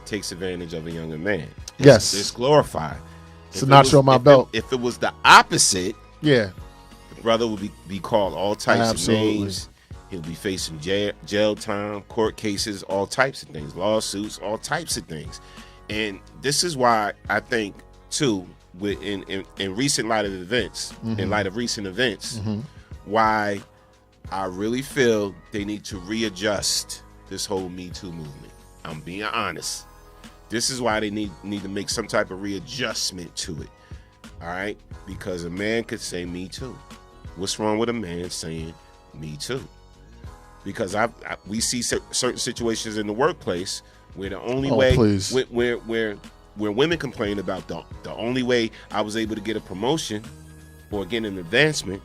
takes advantage of a younger man. It's glorified. It's a notch on my belt. If it was the opposite, the brother would be called all types of names. He'll be facing jail time, court cases, all types of things, lawsuits, all types of things. And this is why I think, too, in recent light of events, in light of recent events, why I really feel they need to readjust this whole Me Too movement. I'm being honest. This is why they need to make some type of readjustment to it. All right? Because a man could say Me Too. What's wrong with a man saying Me Too? Because we see certain situations in the workplace where the only way where women complain about the only way I was able to get a promotion or get an advancement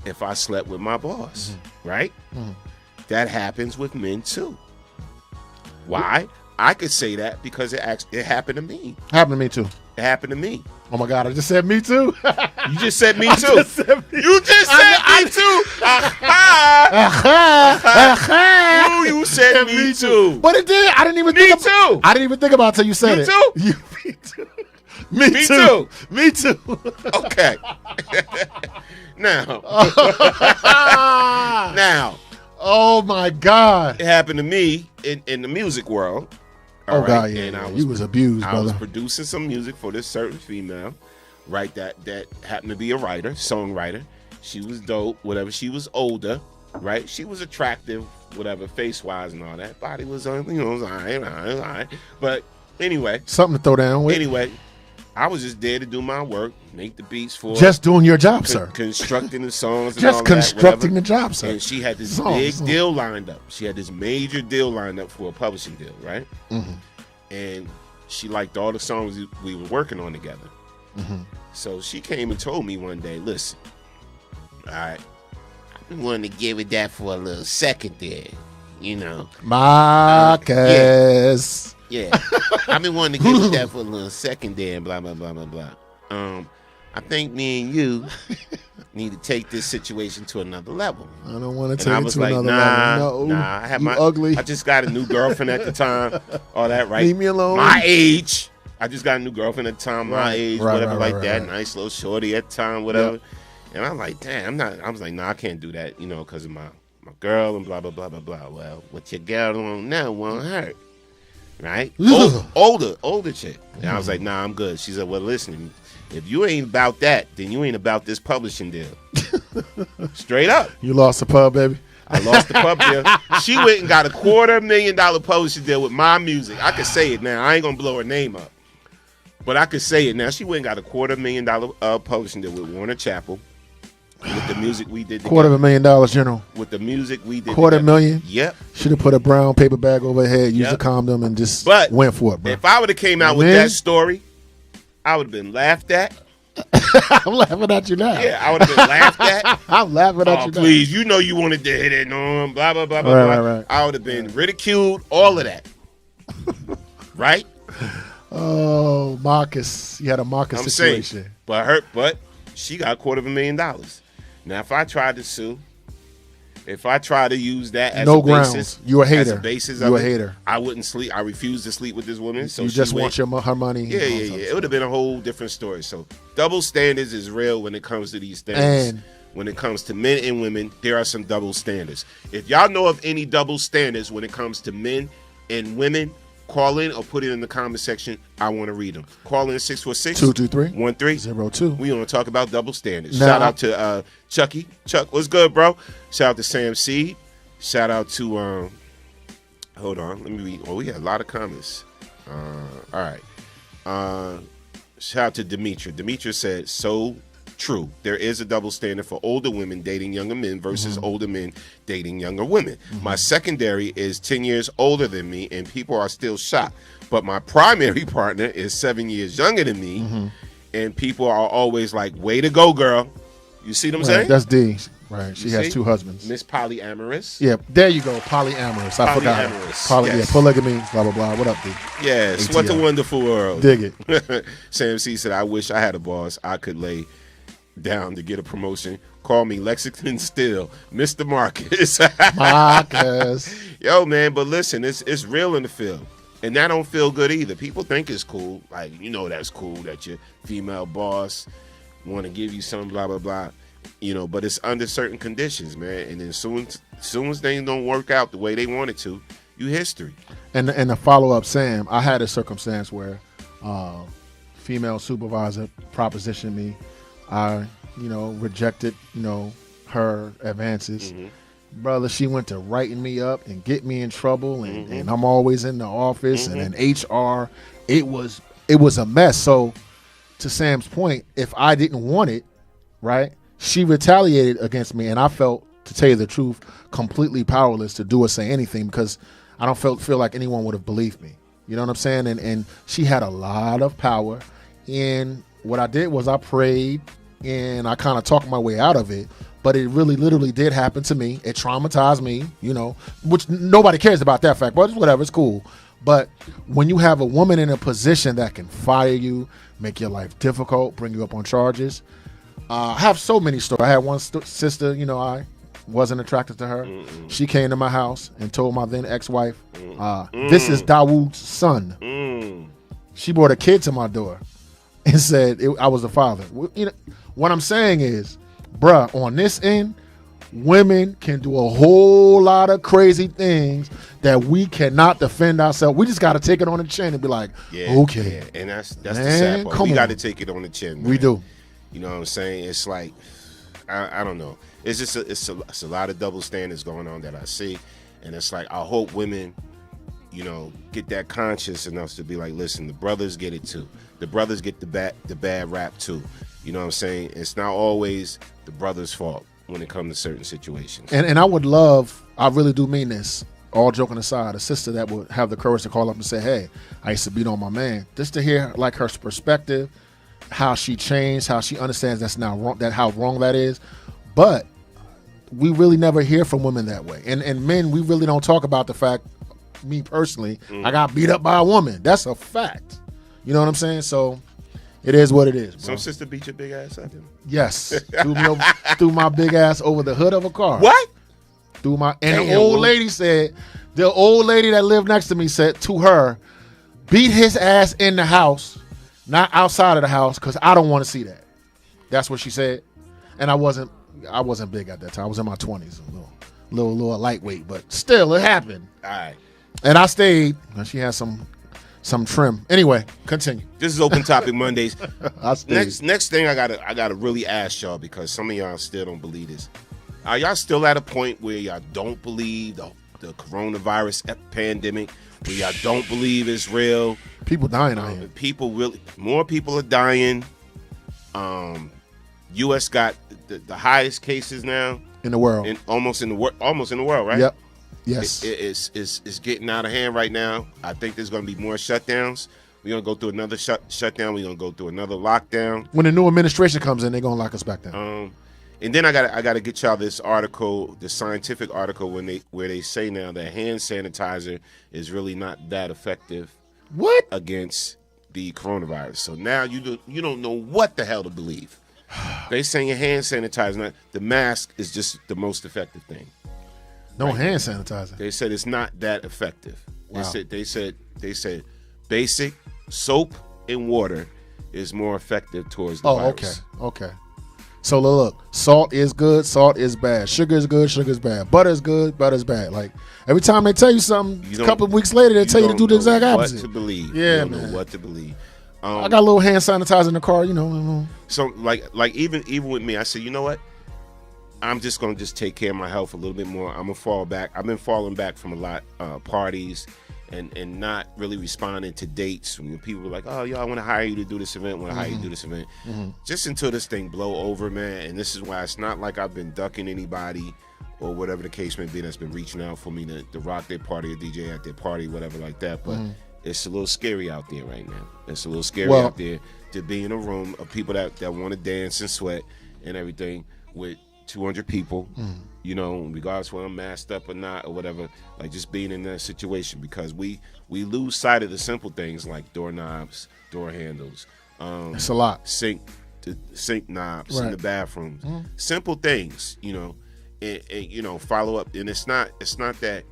if I slept with my boss, right? That happens with men too. Why? I could say that because it happened to me. Happened to me too. It happened to me. Oh my God! I just said Me Too. You just said Me Too. You just said Me Too. You said Me Too. But it did. I didn't even think about. I didn't even think about it until you said it. Me Too. Me Too. Me Too. Okay. Now. Oh my God! It happened to me in the music world. God, yeah. And you was abused, brother. I was producing some music for this certain female, right? That happened to be a writer, songwriter. She was dope, whatever. She was older, right? She was attractive, whatever, face wise and all that. Body was, all right. But anyway, something to throw down with. Anyway, I was just there to do my work, make the beats for just doing your job, sir. Constructing the songs, and just all constructing that, the job, sir. And she had this big deal lined up. She had this major deal lined up for a publishing deal, right? And she liked all the songs we were working on together. So she came and told me one day, "Listen, all right, I've been wanting to give it that for a little second there, Marcus." Yeah, I've been wanting to give it that for a little second there, and blah blah blah blah blah. I think me and you need to take this situation to another level. I don't want to take it to another level. No, I have ugly. I just got a new girlfriend at the time. All that, right? Leave me alone. My age. I just got a new girlfriend at the time. My age, whatever, like that. Nice little shorty at the time, whatever. Yep. And I'm like, damn, I was like, nah, I can't do that, because of my girl and blah, blah, blah, blah, blah. Well, what your girl don't know won't hurt. Right? Older chick. And I was like, nah, I'm good. She said, well, listen, if you ain't about that, then you ain't about this publishing deal. Straight up. You lost the pub, baby. I lost the pub deal. She went and got a $250,000 publishing deal with my music. I could say it now. I ain't gonna blow her name up, but I could say it now. She went and got a $250,000 publishing deal with Warner Chappell with the music we did together. $250,000, General. With the music we did. $250,000. Yep. Should have put a brown paper bag over her head, used a condom, and just went for it, bro. If I would have came out with that story, I would have been laughed at. I'm laughing at you now. Yeah, I would have been laughed at. I'm laughing at you now. Please, you know you wanted to hit it on, blah, blah, blah, blah, blah. Right. I would have been ridiculed, all of that. Right? Oh, Marcus. You had a Marcus situation. Saying, but she got $250,000. Now, if I tried to sue, if I try to use that as a basis, you a hater. As a basis you of a hater. I wouldn't sleep. I refuse to sleep with this woman. So you just want her money. Yeah. It would have been a whole different story. So double standards is real when it comes to these things. And when it comes to men and women, there are some double standards. If y'all know of any double standards when it comes to men and women, call in or put it in the comment section. I want to read them. Call in 646-223-1302. We want to talk about double standards. Shout out to Chucky. Chuck, what's good, bro? Shout out to Sam Seed. Shout out to hold on, let me read. Oh, we had a lot of comments. All right. Shout out to Demetra. Demetra said, so true. There is a double standard for older women dating younger men versus older men dating younger women. My secondary is 10 years older than me, and people are still shocked. But my primary partner is 7 years younger than me, and people are always like, way to go, girl. You see what I'm saying? That's D. Right. She has two husbands. Miss Polyamorous. Yeah, there you go. Polyamorous. I forgot. Yeah, polygamy, blah, blah, blah. What up, D? Yes. ATL. What a wonderful world. Dig it. Sam C said, I wish I had a boss I could lay down to get a promotion. Call me Lexington Still, Mr. Marcus. Marcus. Yo, man, but listen, it's real in the field. And that don't feel good either. People think it's cool. Like, you know that's cool that your female boss want to give you some blah, blah, blah. You know, but it's under certain conditions, man. And then soon as things don't work out the way they wanted to, you history. And the follow-up, Sam, I had a circumstance where female supervisor propositioned me. I, rejected, her advances. Brother, she went to writing me up and get me in trouble, and I'm always in the office and in HR. It was a mess. So to Sam's point, if I didn't want it, right, she retaliated against me, and I felt, to tell you the truth, completely powerless to do or say anything because I don't feel like anyone would have believed me. You know what I'm saying? And she had a lot of power, and what I did was I prayed, and I kind of talked my way out of it. But it really literally did happen to me. It traumatized me, which nobody cares about that fact. But whatever, it's cool. But when you have a woman in a position that can fire you, make your life difficult, bring you up on charges, I have so many stories. I had one sister, I wasn't attracted to her. She came to my house and told my then ex-wife, this is Dawood's son. She brought a kid to my door and said I was the father. What I'm saying is, bruh, on this end, women can do a whole lot of crazy things that we cannot defend ourselves. We just got to take it on the chin and be like, okay. Yeah. And that's the sad part. We got to take it on the chin, man. We do. You know what I'm saying? It's like, I don't know. It's just it's a lot of double standards going on that I see. And it's like, I hope women, get that conscious enough to be like, listen, the brothers get it too. The brothers get the bad rap too. You know what I'm saying? It's not always the brother's fault when it comes to certain situations. And I would love, I really do mean this, all joking aside, a sister that would have the courage to call up and say, hey, I used to beat on my man. Just to hear like her perspective, how she changed, how she understands that's now wrong, how wrong that is. But we really never hear from women that way. And men, we really don't talk about the fact, me personally, I got beat up by a woman. That's a fact. You know what I'm saying? So it is what it is, bro. Some sister beat your big ass up? Yes. threw my big ass over the hood of a car. What? The old lady said, the old lady that lived next to me said to her, beat his ass in the house, not outside of the house, because I don't want to see that. That's what she said. And I wasn't big at that time. I was in my 20s, little lightweight, but still it happened. All right. And I stayed. And she had some trim. Anyway, continue. This is Open Topic Mondays. I stayed. Next thing I gotta really ask y'all, because some of y'all still don't believe this. Are y'all still at a point where y'all don't believe the coronavirus pandemic? Where y'all don't believe it's real? People dying out here. More people are dying. U.S. got the highest cases now in the world. Almost in the world, right? Yep. Yes. It's getting out of hand right now. I think there's going to be more shutdowns. We're going to go through another shutdown. We're going to go through another lockdown. When the new administration comes in, they're going to lock us back down. And then I got to get y'all this article, the scientific article, where they say now that hand sanitizer is really not that effective. What? Against the coronavirus. So now you don't know what the hell to believe. They saying your hand sanitizer, the mask is just the most effective thing. No hand sanitizer. They said it's not that effective. Wow. They said basic soap and water is more effective towards the virus. Okay. So look, salt is good, salt is bad. Sugar is good, sugar is bad. Butter is good, butter is bad. Like every time they tell you something, a couple of weeks later they tell you to do the exact opposite. What to believe? Yeah, you don't man. know what to believe. I got a little hand sanitizer in the car, you know. So like even with me, I said, you know what? I'm just gonna take care of my health a little bit more. I'm gonna fall back. I've been falling back from a lot parties and not really responding to dates when people were like, oh, yo, I want to hire you to do this event. Hire you to do this event. Just until this thing blow over, man. And this is why it's not like I've been ducking anybody or whatever the case may be that's been reaching out for me to rock their party or DJ at their party, whatever like that. But it's a little scary out there right now. It's a little scary out there to be in a room of people that want to dance and sweat and everything with 200 people, you know, regardless whether I'm masked up or not or whatever, like just being in that situation, because we lose sight of the simple things like doorknobs, door handles, it's a lot, sink knobs in the bathrooms, simple things, you know, and you know, follow up. And it's not that,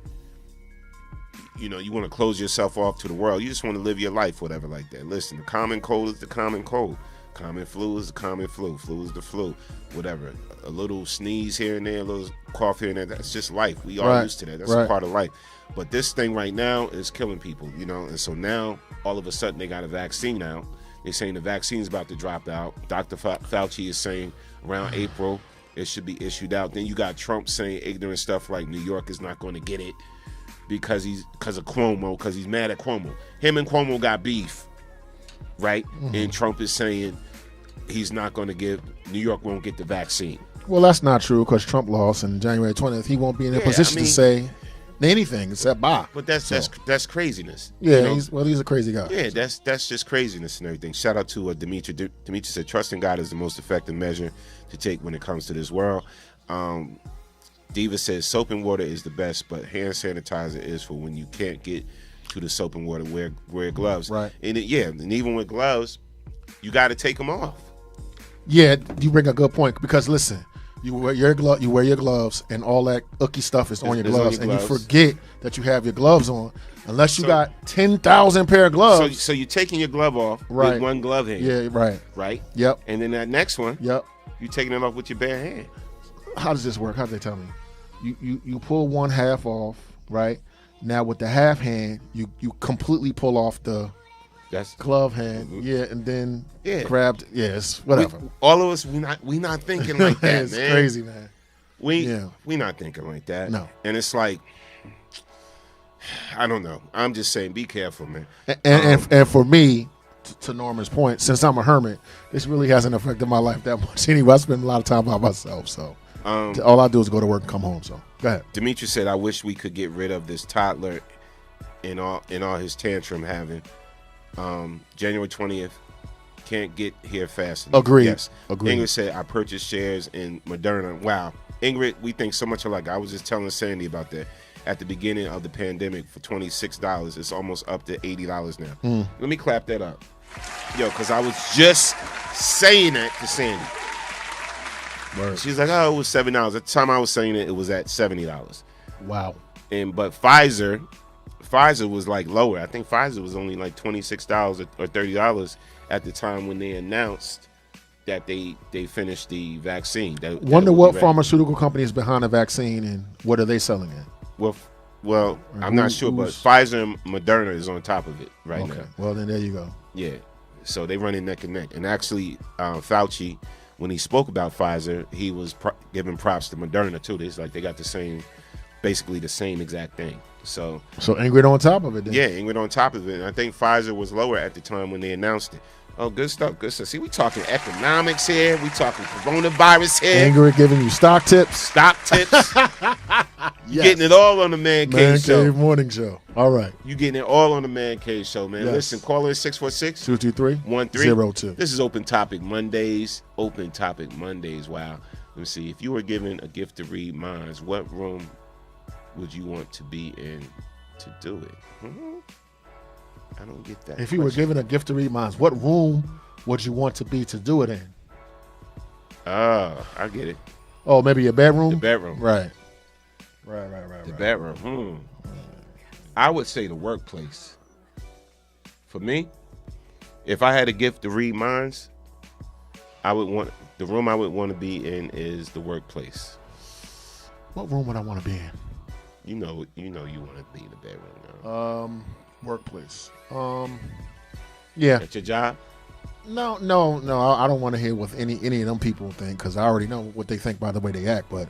you know, you want to close yourself off to the world. You just want to live your life, whatever like that. Listen, the common cold is the common cold. Common flu is the common flu. Flu is the flu. Whatever. A little sneeze here and there, a little cough here and there. That's just life. We are used to that. That's a part of life. But this thing right now is killing people, you know. And so now, all of a sudden, they got a vaccine out. They're saying the vaccine's about to drop out. Dr. Fauci is saying around April it should be issued out. Then you got Trump saying ignorant stuff like New York is not going to get it because of Cuomo, because he's mad at Cuomo. Him and Cuomo got beef, right? And Trump is saying he's not going to give, New York won't get the vaccine. Well, that's not true, because Trump lost on January 20th. He won't be in a position to say anything except bye. But that's craziness. Yeah, you know? he's a crazy guy. Yeah, that's just craziness and everything. Shout out to Dimitri. Dimitri said, trusting God is the most effective measure to take when it comes to this world. Diva says, soap and water is the best, but hand sanitizer is for when you can't get to the soap and water. Wear gloves. Right. And and even with gloves, you got to take them off. Yeah, you bring a good point, because listen, you wear your gloves, and all that icky stuff is on your gloves, and you forget that you have your gloves on, unless you got 10,000 pair of gloves. So you're taking your glove off with one glove hand. Yeah, right. Right. Yep. And then that next one. Yep. You taking it off with your bare hand. How does this work? How do they tell me? You pull one half off, right? Now with the half hand, you completely pull off the glove hand, and then grabbed. Yes, whatever. All of us, we not thinking like that, it's man. It's crazy, man. We not thinking like that. No, and it's like, I don't know. I'm just saying, be careful, man. And for me, to Norman's point, since I'm a hermit, this really hasn't affected my life that much anyway. I spend a lot of time by myself, so all I do is go to work and come home. So go ahead. Dimitri said, "I wish we could get rid of this toddler in all his tantrum having." January 20th, can't get here fast enough. Agreed. Yes. Agreed. Ingrid said, I purchased shares in Moderna. Wow. Ingrid, we think so much alike. I was just telling Sandy about that. At the beginning of the pandemic for $26, it's almost up to $80 now. Let me clap that up. Yo, because I was just saying that to Sandy. Word. She's like, oh, it was $7. At the time I was saying it was at $70. Wow. But Pfizer was like lower. I think Pfizer was only like $26 or $30 at the time when they announced that they finished the vaccine. Wonder what pharmaceutical company is behind the vaccine and what are they selling it? Well, I'm not sure, but Pfizer and Moderna is on top of it right now. Well, then there you go. Yeah. So they running neck and neck. And actually, Fauci, when he spoke about Pfizer, he was giving props to Moderna too. It's like they got basically the same exact thing. So Ingrid on top of it then. Yeah, Ingrid on top of it. And I think Pfizer was lower at the time when they announced it. Oh, good stuff, good stuff. See, we talking economics here. We talking coronavirus here. Ingrid giving you stock tips. You getting it all on the Man Cave Show. Man Cave Morning Show. All right. You getting it all on the Man Cave Show, man. Yes. Listen, call in 646-223-1302. This is Open Topic Mondays. Open Topic Mondays. Wow. Let me see. If you were given a gift to read minds, what room would you want to be in to do it? I don't get that. If you were given a gift to read minds, what room would you want to be to do it in? I get it. Oh, maybe your bedroom? The bedroom. Right. The bedroom. I would say the workplace. For me, if I had a gift to read minds, the room I would want to be in is the workplace. What room would I want to be in? You know you want to be in the bedroom now. Workplace. Yeah. At your job? No. I don't want to hear what any of them people think because I already know what they think by the way they act. But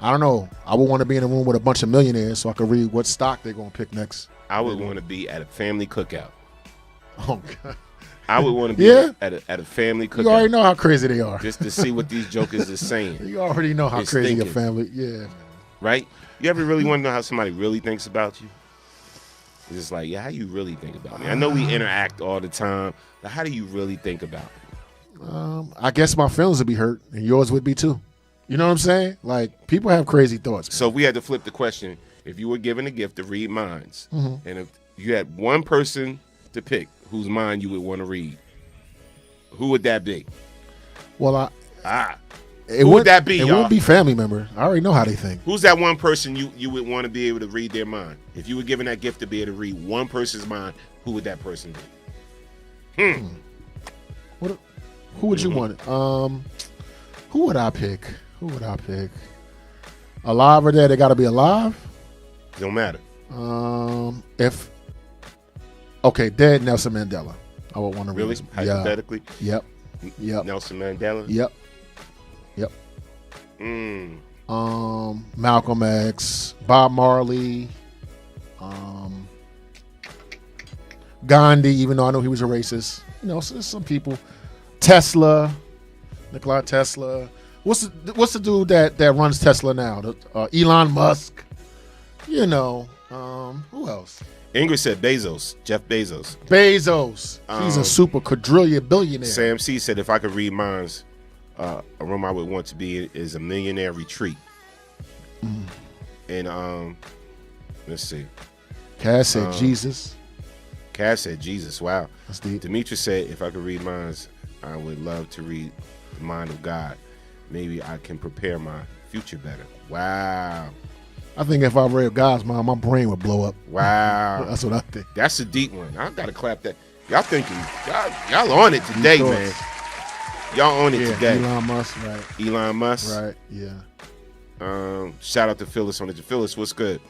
I don't know. I would want to be in a room with a bunch of millionaires so I could read what stock they're going to pick next. I would want to be at a family cookout. Oh, God. I would want to be at a family cookout. You already know how crazy they are. Just to see what these jokers are saying. You already know how crazy your family. Yeah. Right? You ever really want to know how somebody really thinks about you? It's just like, yeah, how you really think about me? I know we interact all the time, but how do you really think about me? I guess my feelings would be hurt, and yours would be too. You know what I'm saying? Like, people have crazy thoughts. So if we had to flip the question, if you were given a gift to read minds, and if you had one person to pick whose mind you would want to read, who would that be? Well, who would that be, It y'all? wouldn't be family member. I already know how they think. Who's that one person you would want to be able to read their mind? If you were given that gift to be able to read one person's mind, who would that person be? Who would you want? Who would I pick? Alive or dead? They got to be alive? Don't matter. Dead Nelson Mandela. I would want to really read. Hypothetically. Yep. Nelson Mandela. Yep. Malcolm X, Bob Marley, Gandhi. Even though I know he was a racist, so some people. Tesla, Nikola Tesla. What's the dude that runs Tesla now? Elon Musk. Who else? Ingrid said Bezos, Jeff Bezos. He's a super quadrillion billionaire. Sam C said if I could read minds, a room I would want to be in is a millionaire retreat. And let's see. Cass said Jesus. Wow. That's deep. Demetrius said if I could read minds, I would love to read the mind of God. Maybe I can prepare my future better. Wow. I think if I read God's mind, my brain would blow up. Wow. That's what I think. That's a deep one. I gotta clap that. Y'all thinking, y'all on it today, man. Y'all on it today. Elon Musk, right. Elon Musk. Right, yeah. Shout out to Phyllis on it. Phyllis, what's good?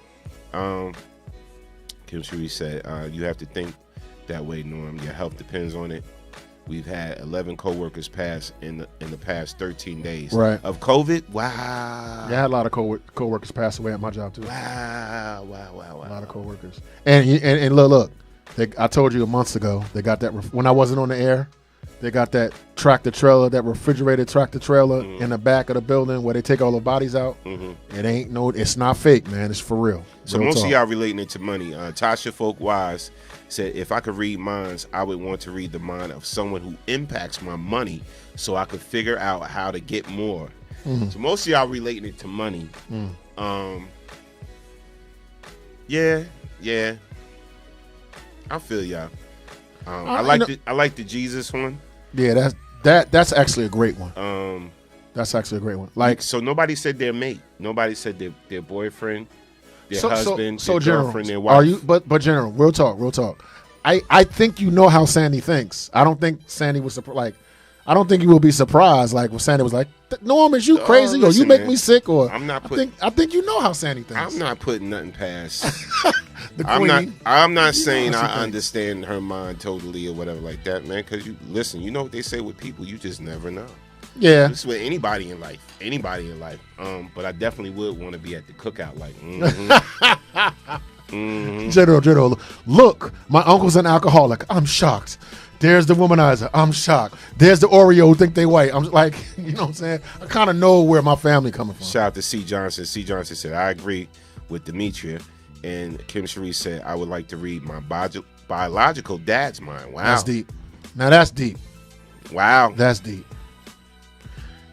Kim Cherie said, you have to think that way, Norm. Your health depends on it. We've had 11 coworkers pass in the past 13 days of COVID. Wow. Yeah, I had a lot of coworkers pass away at my job too. Wow. A lot of coworkers. And look, I told you months ago they got that when I wasn't on the air. They got that tractor trailer, that refrigerated tractor trailer in the back of the building where they take all the bodies out. It's not fake, man. It's for real. So most of y'all relating it to money. Tasha Folk Wise said, if I could read minds, I would want to read the mind of someone who impacts my money so I could figure out how to get more. So most of y'all relating it to money. Yeah. I feel y'all. I like the Jesus one. Yeah, that's actually a great one. That's actually a great one. Like, so nobody said their mate. Nobody said their boyfriend, their husband, their girlfriend, their wife. Are you? But General, real talk. I think you know how Sandy thinks. I don't think Sandy was like. I don't think you will be surprised. Like when Sandy was like, "Norm, is you crazy, or you make me sick?" Or I think you know how Sandy thinks. I'm not putting nothing past. The queen. I'm not saying I understand her mind totally or whatever like that, man. Because you listen, you know what they say with people, you just never know. Yeah, it's with anybody in life. But I definitely would want to be at the cookout, like. General, look, my uncle's an alcoholic. I'm shocked. There's the womanizer. I'm shocked. There's the Oreo who think they white. I'm like, you know what I'm saying? I kind of know where my family coming from. Shout out to C. Johnson. C. Johnson said, I agree with Demetria. And Kim Cherie said, I would like to read my biological dad's mind. Wow. That's deep. Now that's deep. Wow. That's deep.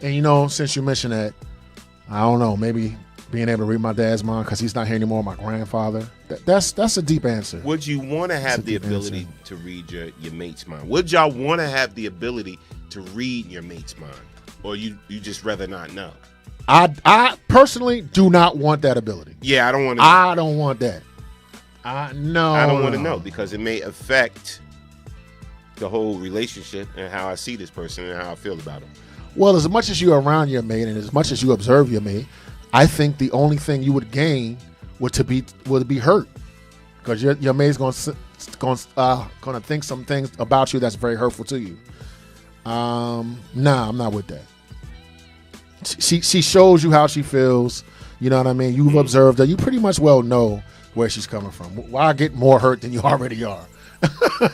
And you know, since you mentioned that, I don't know, maybe being able to read my dad's mind because he's not here anymore, my grandfather. That's a deep answer. Would you want to have the ability to read your mate's mind? Would y'all want to have the ability to read your mate's mind? Or you just rather not know? I personally do not want that ability. Yeah, I don't want to. I don't want that. No. I don't want to know because it may affect the whole relationship and how I see this person and how I feel about him. Well, as much as you're around your mate and as much as you observe your mate, I think the only thing you would gain would be hurt, because your mate's going to think some things about you that's very hurtful to you. Nah, I'm not with that. She shows you how she feels. You know what I mean? You've observed her. You pretty much well know where she's coming from. Why get more hurt than you already are?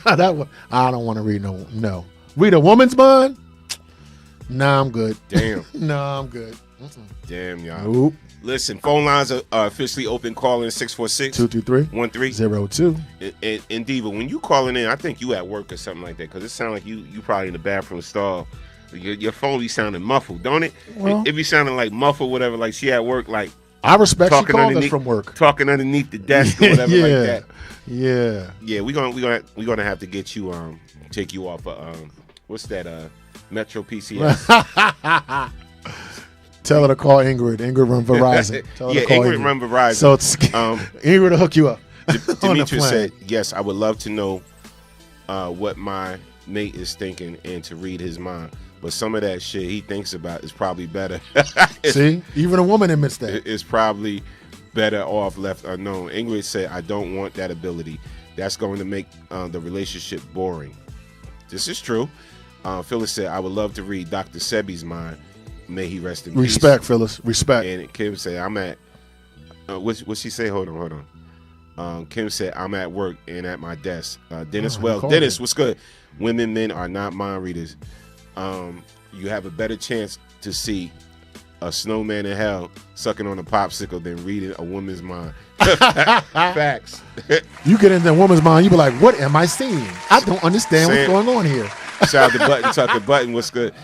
I don't want to read no. Read a woman's mind? Nah, I'm good. Damn. Nah, I'm good. Damn, y'all. Nope. Listen, phone lines are officially open. Call in 646-223-13. And Diva, when you calling in, I think you at work or something like that, because it sounds like you probably in the bathroom stall. Your phone be sounding muffled, don't it? Well, it be sounding like muffled, whatever, like she at work, like I respect she called us from work. Talking underneath the desk or whatever like that. Yeah. Yeah, we're gonna have to get you take you off what's that Metro PCS. Tell her to call Ingrid. Ingrid run Verizon. Ingrid run Verizon. So it's Ingrid will hook you up. Demetria said, yes, I would love to know what my mate is thinking and to read his mind. But some of that shit he thinks about is probably better. See? Even a woman admits that. It's probably better off left unknown. Ingrid said, I don't want that ability. That's going to make the relationship boring. This is true. Phyllis said, I would love to read Dr. Sebi's mind. May he rest in peace. Respect, Phyllis. Respect. And Kim said, I'm at, what'd she say? Hold on. Kim said, I'm at work and at my desk. Dennis Dennis, what's good? Women, men are not mind readers. You have a better chance to see a snowman in hell sucking on a popsicle than reading a woman's mind. Facts. You get into a woman's mind, you be like, what am I seeing? I don't understand what's going on here. Shout out to Button Tucker. Button, what's good?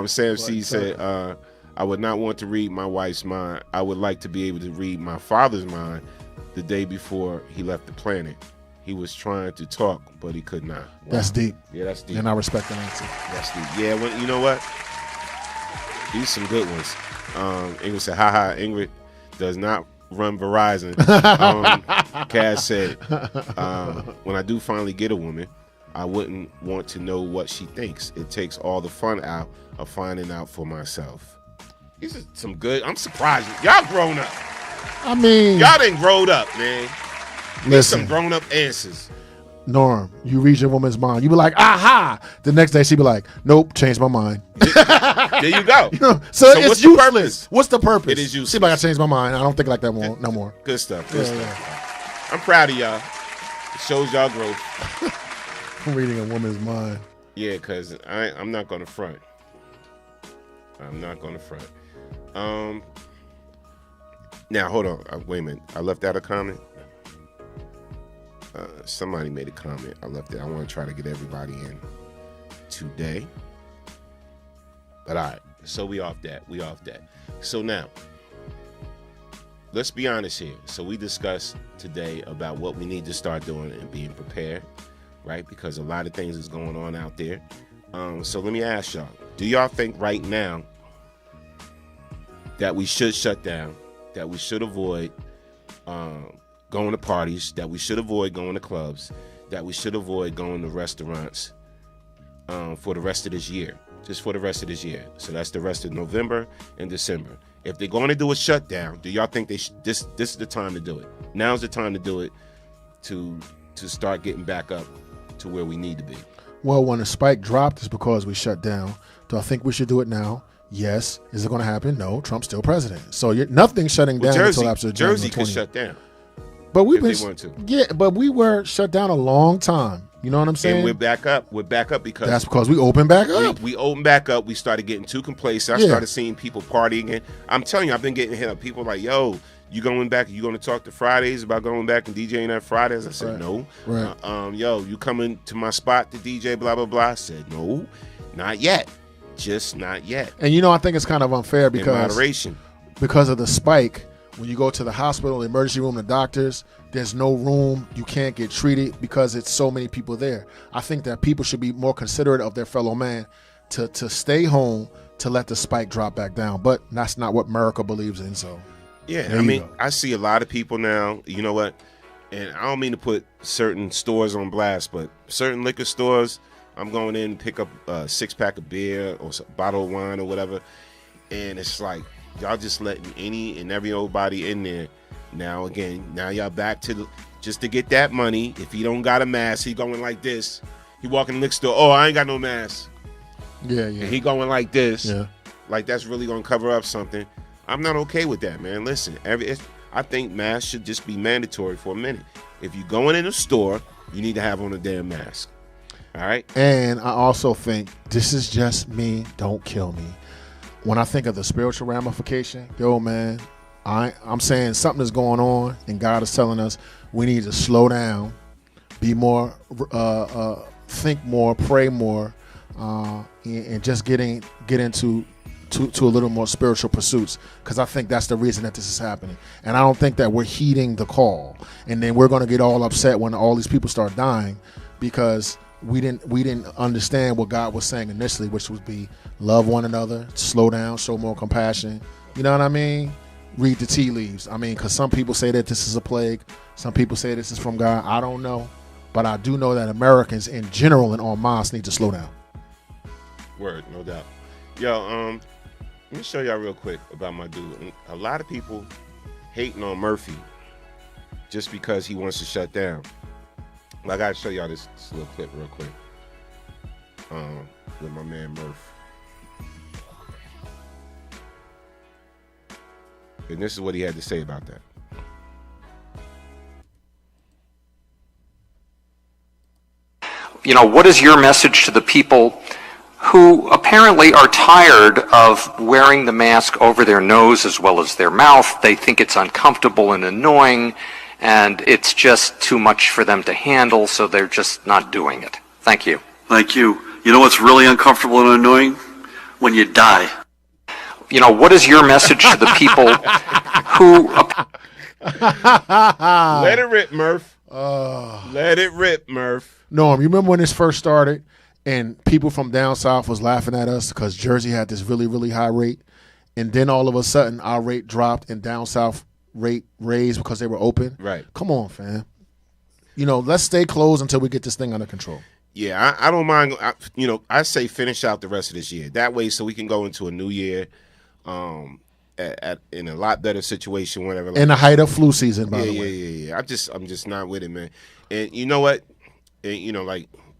Sam C said, I would not want to read my wife's mind. I would like to be able to read my father's mind the day before he left the planet. He was trying to talk, but he could not. Wow. That's deep. Yeah, that's deep. And I respect the answer. That's deep. Yeah, well, you know what? These are some good ones. Ingrid said, haha, Ingrid does not run Verizon. Cass said, when I do finally get a woman, I wouldn't want to know what she thinks. It takes all the fun out of finding out for myself. These are some good. I'm surprised. Y'all grown up. I mean, y'all done growed up, man. Listen, some grown up answers. Norm, you read your woman's mind. You be like, aha. The next day she be like, nope, changed my mind. There you go. So it's useless. What's the purpose? It is useless. She be like, I changed my mind. I don't think like that no more. Good stuff. Good stuff. Yeah. I'm proud of y'all. It shows y'all growth. Reading a woman's mind. Yeah, because I'm not going to front. I'm not going to front. Now, hold on. Wait a minute. I left out a comment. Somebody made a comment. I left it. I want to try to get everybody in today. But all right. So we off that. So now, let's be honest here. So we discussed today about what we need to start doing and being prepared, right? Because a lot of things is going on out there. So let me ask y'all, do y'all think right now that we should shut down, that we should avoid going to parties, that we should avoid going to clubs, that we should avoid going to restaurants for the rest of this year? just for the rest of this year. So that's the rest of November and December. If they're going to do a shutdown, do y'all think this is the time to do it? Now's the time to do it to start getting back up to where we need to be. Well, when the spike dropped, it's because we shut down. Do I think we should do it now? Yes. Is it going to happen? No. Trump's still president. So nothing's shutting down until after Jersey January 20th. could shut down. But we've if they want to. Yeah, but we were shut down a long time. You know what I'm saying? And we're back up. We're back up because that's because we opened back up. We opened back up. We started getting too complacent. I started seeing people partying again. I'm telling you, I've been getting hit up. People like, yo, you going back? You going to talk to Fridays about going back and DJing at Fridays? I said, no. Right. Yo, you coming to my spot to DJ, blah, blah, blah? I said, no, not yet. Just not yet. And I think it's kind of unfair because in moderation. Because of the spike, when you go to the hospital, the emergency room, the doctors, there's no room. You can't get treated because it's so many people there. I think that people should be more considerate of their fellow man to stay home to let the spike drop back down. But that's not what America believes in. So, yeah, I mean, I see a lot of people now. You know what? And I don't mean to put certain stores on blast, but certain liquor stores, I'm going in and pick up a 6-pack of beer or a bottle of wine or whatever, and it's like y'all just letting any and every old body in there. Now y'all back to just to get that money. If he don't got a mask, he going like this. He walking in the liquor store. Oh, I ain't got no mask. Yeah. And he going like this. Yeah. Like that's really gonna cover up something. I'm not okay with that, man. Listen, I think masks should just be mandatory for a minute. If you going in a store, you need to have on a damn mask. All right. And I also think this is just me. Don't kill me. When I think of the spiritual ramification, yo, man. I'm saying something is going on, and God is telling us we need to slow down, be more, think more, pray more, and just get into a little more spiritual pursuits. Because I think that's the reason that this is happening, and I don't think that we're heeding the call, and then we're going to get all upset when all these people start dying because we didn't understand what God was saying initially, which would be love one another, slow down, show more compassion. You know what I mean? Read the tea leaves. I mean, because some people say that this is a plague. Some people say this is from God. I don't know. But I do know that Americans in general and en masse need to slow down. Word, no doubt. Yo, let me show y'all real quick about my dude. A lot of people hating on Murphy just because he wants to shut down. I got to show y'all this little clip real quick with my man Murph. And this is what he had to say about that. What is your message to the people who apparently are tired of wearing the mask over their nose as well as their mouth? They think it's uncomfortable and annoying, and it's just too much for them to handle, so they're just not doing it. Thank you. Thank you. You know what's really uncomfortable and annoying? When you die. What is your message to the people who... Let it rip, Murph. Let it rip, Murph. Norm, you remember when this first started and people from down south was laughing at us because Jersey had this really, really high rate, and then all of a sudden our rate dropped and down south rate raised because they were open? Right. Come on, fam. Let's stay closed until we get this thing under control. Yeah, I don't mind. I say finish out the rest of this year. That way so we can go into a new year in a lot better situation, whatever. In the height of flu season, by the way. Yeah. I'm just not with it, man. And you know what? And,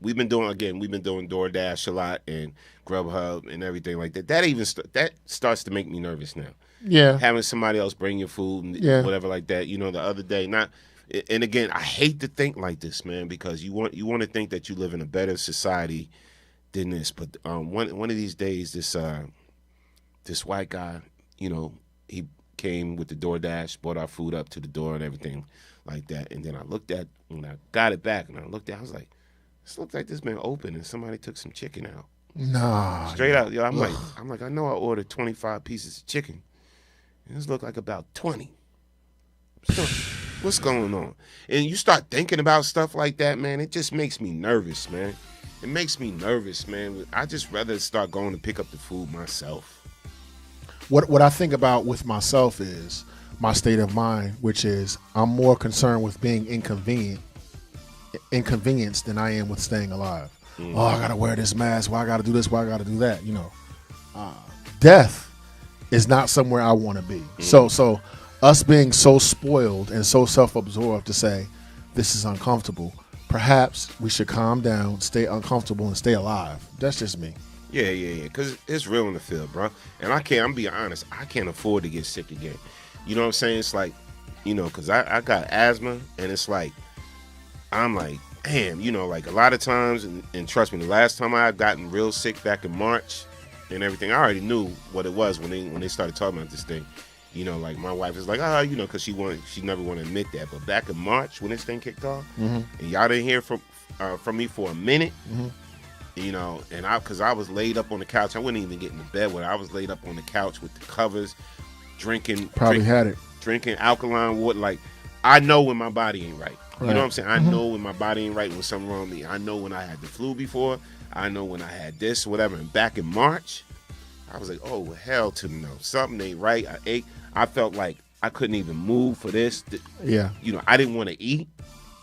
we've been doing DoorDash a lot and Grubhub and everything like that. That starts to make me nervous now. Yeah. Having somebody else bring your food and whatever like that. The other day, and again, I hate to think like this, man, because you want to think that you live in a better society than this. But one of these days, this white guy, he came with the DoorDash, brought our food up to the door and everything like that. And then when I got it back and I looked at, I was like, this looks like this been open and somebody took some chicken out. Nah. Straight out, yo. I'm like, I know I ordered 25 pieces of chicken. And this looked like about 20. So, what's going on? And you start thinking about stuff like that, man, it just makes me nervous, man. It makes me nervous, man. I just rather start going to pick up the food myself. What I think about with myself is my state of mind, which is I'm more concerned with being inconvenienced than I am with staying alive. Oh, I gotta wear this mask. Why I gotta do this? Why I gotta do that? Death is not somewhere I want to be. So us being so spoiled and so self-absorbed to say this is uncomfortable, perhaps we should calm down, stay uncomfortable, and stay alive. That's just me. Yeah, because it's real in the field, bro. And I'm being honest, I can't afford to get sick again. You know what I'm saying? It's like, because I got asthma, and it's like, I'm like, damn, like a lot of times, and trust me, the last time I had gotten real sick back in March and everything, I already knew what it was when they started talking about this thing. Like my wife is like, because she never want to admit that. But back in March when this thing kicked off, and y'all didn't hear from me for a minute, and because I was laid up on the couch, I wouldn't even get in the bed with it. I was laid up on the couch with the covers, drinking alkaline water. Like, I know when my body ain't right. You know what I'm saying? I know when my body ain't right, when something wrong with me. I know when I had the flu before. I know when I had this, whatever. And back in March, I was like, oh, hell to no. Something ain't right. I ate. I felt like I couldn't even move for this. Yeah. I didn't want to eat.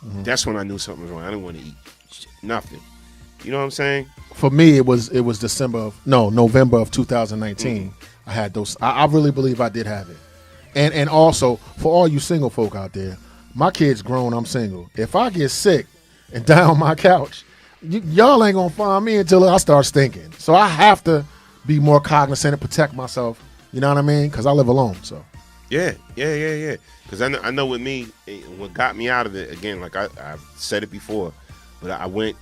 That's when I knew something was wrong. I didn't want to eat nothing. You know what I'm saying? For me, it was November of 2019. I had those. I really believe I did have it. And also, for all you single folk out there, my kid's grown, I'm single. If I get sick and die on my couch, y'all ain't going to find me until I start stinking. So I have to be more cognizant and protect myself. You know what I mean? Because I live alone. So yeah. Because I know with me, what got me out of it, again, like I've said it before, but I went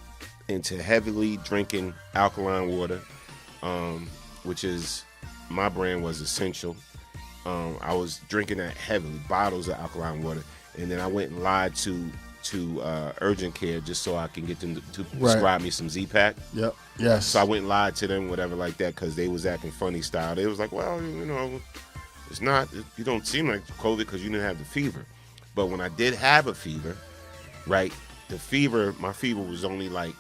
into heavily drinking alkaline water, which is, my brand was Essential. I was drinking that heavily, bottles of alkaline water, and then I went and lied to urgent care just so I can get them to prescribe me some Z-Pack. Yep. Yes. So I went and lied to them, whatever like that, because they was acting funny style. They was like, well, it's not, you don't seem like COVID because you didn't have the fever. But when I did have a fever, right, my fever was only like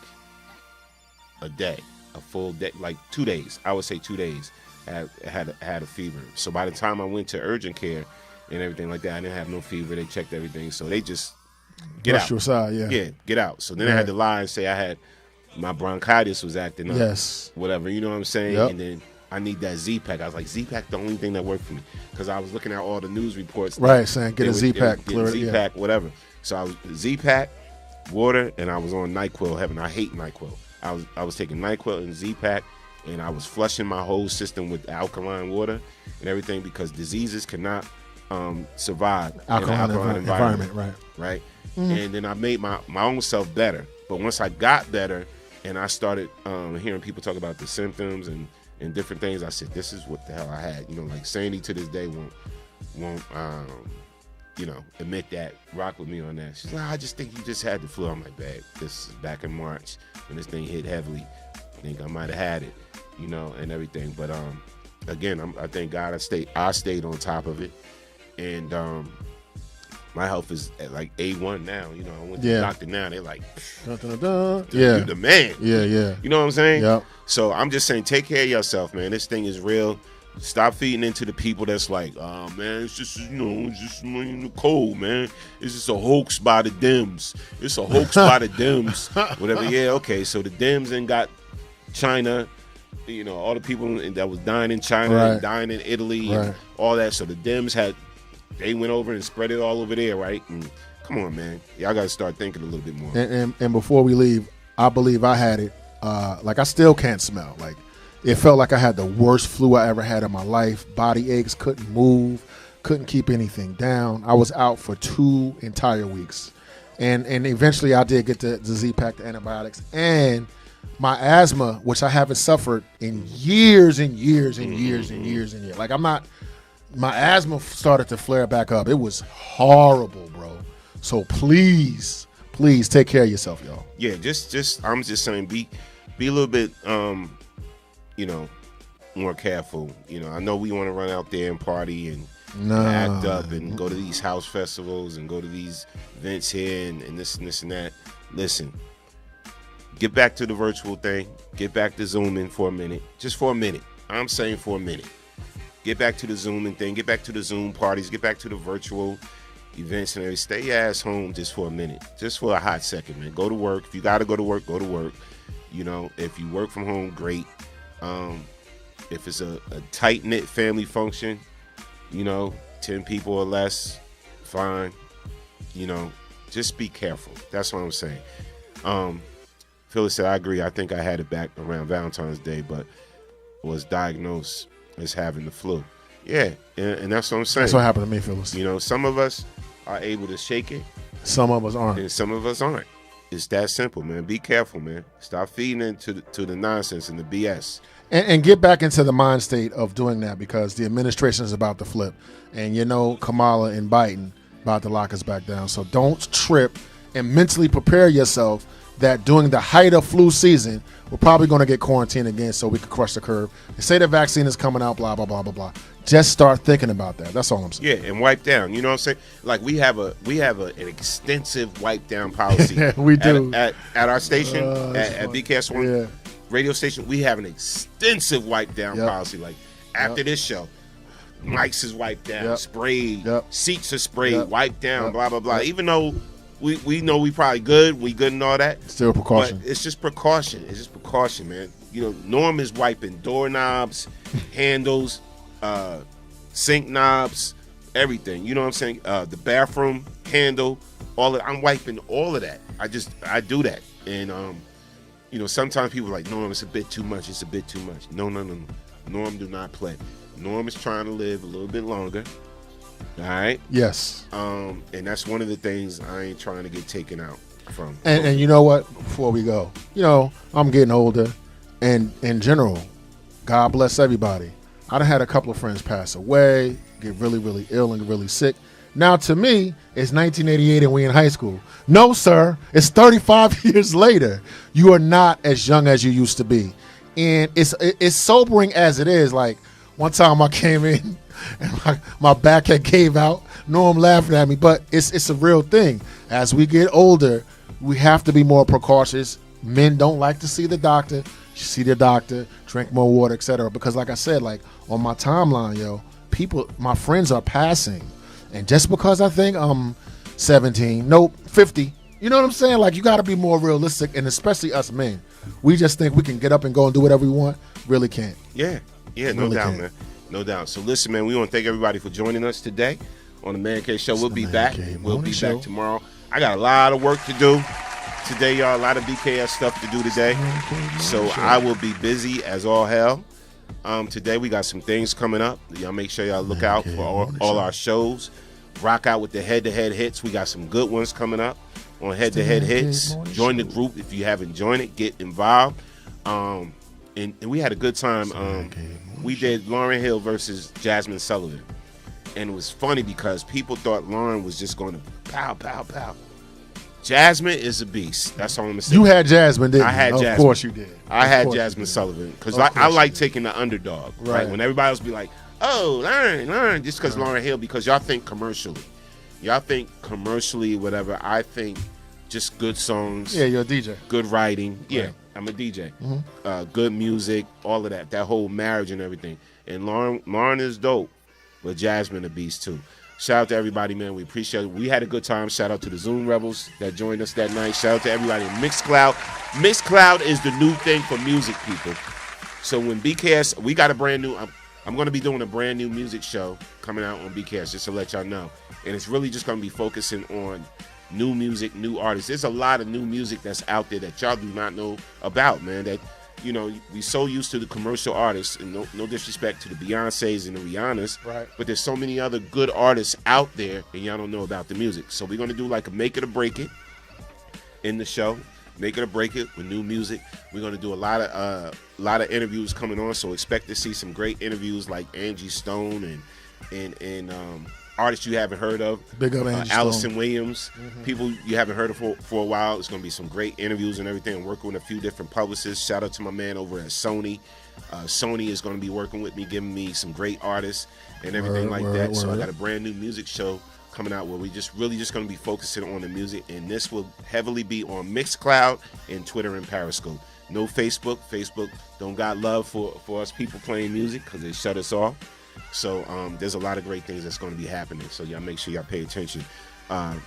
a day, a full day, like 2 days. I would say 2 days. I had a fever. So by the time I went to urgent care and everything like that, I didn't have no fever. They checked everything. So they just get Brush out. you aside, yeah. Yeah, get out. So then I had to lie and say I had my bronchitis was acting up. Yes. Whatever, you know what I'm saying? Yep. And then I need that Z-Pack. I was like, Z-Pack the only thing that worked for me. Because I was looking at all the news reports. Right, saying get a Z-Pack. Z-Pack, whatever. So I was Z-Pack, water, and I was on NyQuil heaven. I hate NyQuil. I was taking NyQuil and Z-Pack, and I was flushing my whole system with alkaline water and everything, because diseases cannot survive in an alkaline environment. Right? Mm-hmm. And then I made my own self better. But once I got better and I started hearing people talk about the symptoms and different things, I said, this is what the hell I had. Like Sandy to this day won't admit that, rock with me on that. She's like, I just think you just had the flu. I'm like, babe, this is back in March when this thing hit heavily. I think I might have had it, and everything. But again, I thank God I stayed on top of it, and my health is at like A1 now. I went to the doctor now. They're like, you're the man. Yeah. You know what I'm saying? Yep. So I'm just saying, take care of yourself, man. This thing is real. Stop feeding into the people that's like, oh man, it's just it's just cold, man. It's just a hoax by the Dems. It's a hoax by the Dems. Whatever. Yeah, okay. So the Dems ain't got China, all the people that was dying in China and dying in Italy and all that. So the Dems they went over and spread it all over there, right? And come on, man. Y'all got to start thinking a little bit more. And before we leave, I believe I had it. Like, I still can't smell. Like, it felt like I had the worst flu I ever had in my life. Body aches, couldn't move, couldn't keep anything down. I was out for 2 entire weeks. And eventually I did get the Z-Pack, the antibiotics. And my asthma, which I haven't suffered in years and years and years and years and years. Like, my asthma started to flare back up. It was horrible, bro. So please take care of yourself, y'all. Yeah, I'm just saying, be a little bit more careful. I know we want to run out there and party and act up and go to these house festivals and go to these events here and this and that. Listen, get back to the virtual thing. Get back to Zooming for a minute. Just for a minute. I'm saying for a minute. Get back to the Zooming thing. Get back to the Zoom parties. Get back to the virtual events and everything. Stay your ass home just for a minute. Just for a hot second, man. Go to work. If you got to go to work, go to work. You know, if you work from home, great. If it's a tight-knit family function, you know, 10 people or less, fine. You know, just be careful. That's what I'm saying. Phyllis said, I agree. I think I had it back around Valentine's Day, but was diagnosed as having the flu. Yeah, and that's what I'm saying. That's what happened to me, Phyllis. You know, some of us are able to shake it. Some of us aren't. And some of us aren't. It's that simple, man. Be careful, man. Stop feeding into the nonsense and the BS. And get back into the mind state of doing that, because the administration is about to flip. And you know Kamala and Biden about to lock us back down. So don't trip, and mentally prepare yourself that during the height of flu season, we're probably going to get quarantined again so we can crush the curve. They say the vaccine is coming out, blah, blah, blah, blah, blah. Just start thinking about that. That's all I'm saying. Yeah, and wipe down. You know what I'm saying? Like we have an extensive wipe down policy. We do. At our station, at BKS1 radio station, we have an extensive wipe down policy. Like after this show, mics is wiped down, sprayed, seats are sprayed, wiped down, blah, blah, blah. Even though we know we probably good, we good and all that. Still precaution. But it's just precaution. It's just precaution, man. You know, Norm is wiping doorknobs, handles, sink knobs, everything. You know what I'm saying? The bathroom handle, all of I'm wiping all of that. I do that. And you know, sometimes people are like, Norm, it's a bit too much. It's a bit too much. No. Norm do not play. Norm is trying to live a little bit longer. All right. Yes. And that's one of the things I ain't trying to get taken out from. And you know what? Before we go, you know, I'm getting older, and in general, God bless everybody. I done had a couple of friends pass away, get really, really ill and get really sick. Now, to me, it's 1988 and we in high school. No, sir. It's 35 years later. You are not as young as you used to be. And it's sobering as it is. Like, one time I came in and my back had gave out. Norm laughing at me, but it's a real thing. As we get older, we have to be more precautious. Men don't like to see the doctor. You see the doctor, drink more water, etc. Because like I said, like on my timeline, my friends are passing. And just because I think I'm 17, nope, 50. You know what I'm saying? Like, you got to be more realistic, and especially us men. We just think we can get up and go and do whatever we want. Really can't. Yeah, no doubt, man. No doubt. So listen, man, we want to thank everybody for joining us today on the Man Cave Show. We'll be back. We'll be back tomorrow. I got a lot of work to do today, y'all. A lot of BKS stuff to do today. So I will be busy as all hell. Today we got some things coming up. Y'all make sure y'all look out for all our shows. Rock out with the head-to-head hits. We got some good ones coming up on head-to-head hits. Join the group if you haven't joined it. Get involved. And we had a good time. We did Lauryn Hill versus Jasmine Sullivan. And it was funny because people thought Lauryn was just going to pow, pow, pow. Jasmine is a beast. That's all I'm going to say. You had Jasmine, didn't you? I had Jasmine. Of course you did. I had Jasmine Sullivan because I like taking the underdog. Right. When everybody else be like, oh, Lauryn, just because Lauryn Hill, because y'all think commercially. Whatever. I think just good songs. Yeah, you're a DJ. Good writing. Right. Yeah, I'm a DJ. Mm-hmm. Good music, all of that. That whole marriage and everything. And Lauryn is dope, but Jasmine a beast too. Shout out to everybody, man. We appreciate it. We had a good time. Shout out to the Zoom Rebels that joined us that night. Shout out to everybody in Mixcloud. Mixcloud is the new thing for music people. So when BKS, we got a brand new, I'm going to be doing a brand new music show coming out on BKS, just to let y'all know. And it's really just going to be focusing on new music, new artists. There's a lot of new music that's out there that y'all do not know about, man. That, you know, we so used to the commercial artists, and no disrespect to the Beyoncés and the Rihannas, right? But there's so many other good artists out there, and y'all don't know about the music. So we're going to do like a Make It or Break It in the show. Make It or Break It with new music. We're going to do a lot of interviews coming on, so expect to see some great interviews like Angie Stone and artists you haven't heard of. Big up Angie Allison Stone. Williams. Mm-hmm. People you haven't heard of for a while. It's going to be some great interviews and everything. I'm working with a few different publicists. Shout out to my man over at Sony. Sony is going to be working with me, giving me some great artists and everything that. So I got a brand new music show coming out where we just going to be focusing on the music, and this will heavily be on Mixcloud and Twitter and Periscope. No Facebook. Facebook don't got love for us people playing music because they shut us off. So there's a lot of great things that's going to be happening. So y'all make sure y'all pay attention. And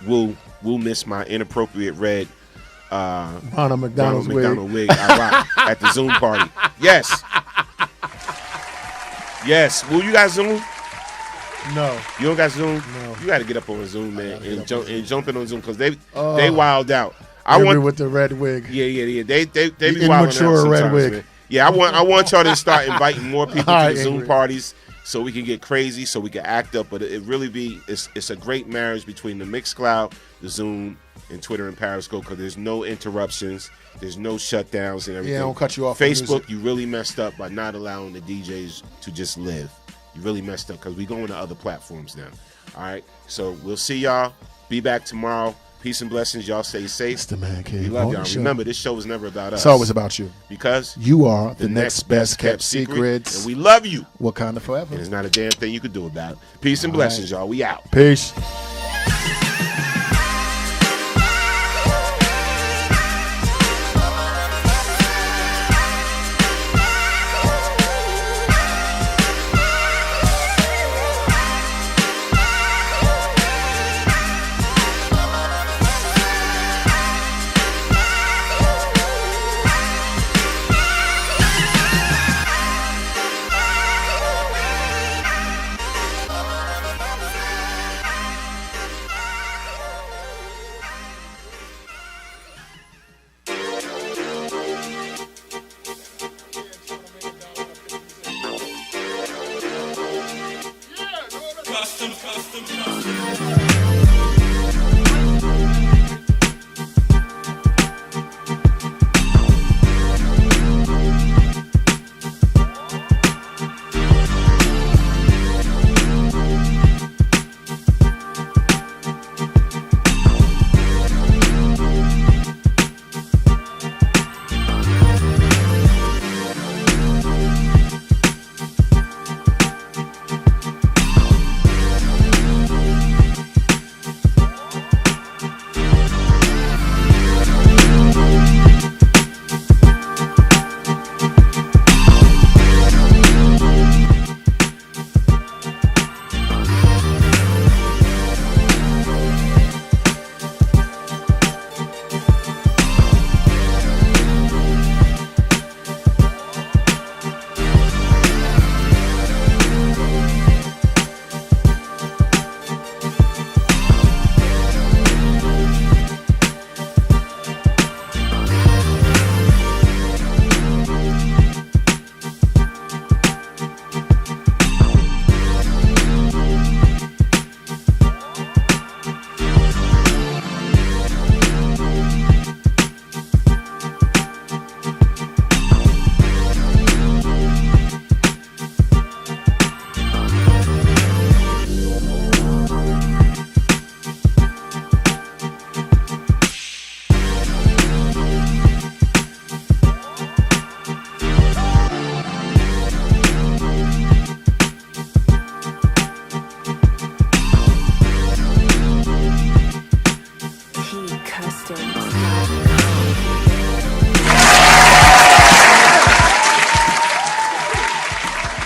we'll miss my inappropriate red Ronald McDonald's wig I rock at the Zoom party. Yes. Yes. Will you guys Zoom? No. You don't got Zoom? No. You got to get up on Zoom, man, and jump in on Zoom because they wild out. I want with the red wig. Yeah. They be the wilding out immature sometimes, red wig. man. Yeah, I want y'all to start inviting more people All to right, the Zoom Ingrid. parties so we can get crazy, so we can act up. But it really it's a great marriage between the Mixcloud, the Zoom, and Twitter and Periscope because there's no interruptions, there's no shutdowns and everything. Yeah, don't cut you off. from Facebook, music. you really messed up by not allowing the DJs to just live. You really messed up because we going to other platforms now. All right, so we'll see y'all. Be back tomorrow. Peace and blessings. Y'all stay safe. It's the Man Cave. We love y'all. Show. Remember, this show is never about us. It's always about you. Because you are the next best kept secrets. And we love you. Wakanda forever. And there's not a damn thing you can do about it. Peace and blessings, y'all. We out. Peace.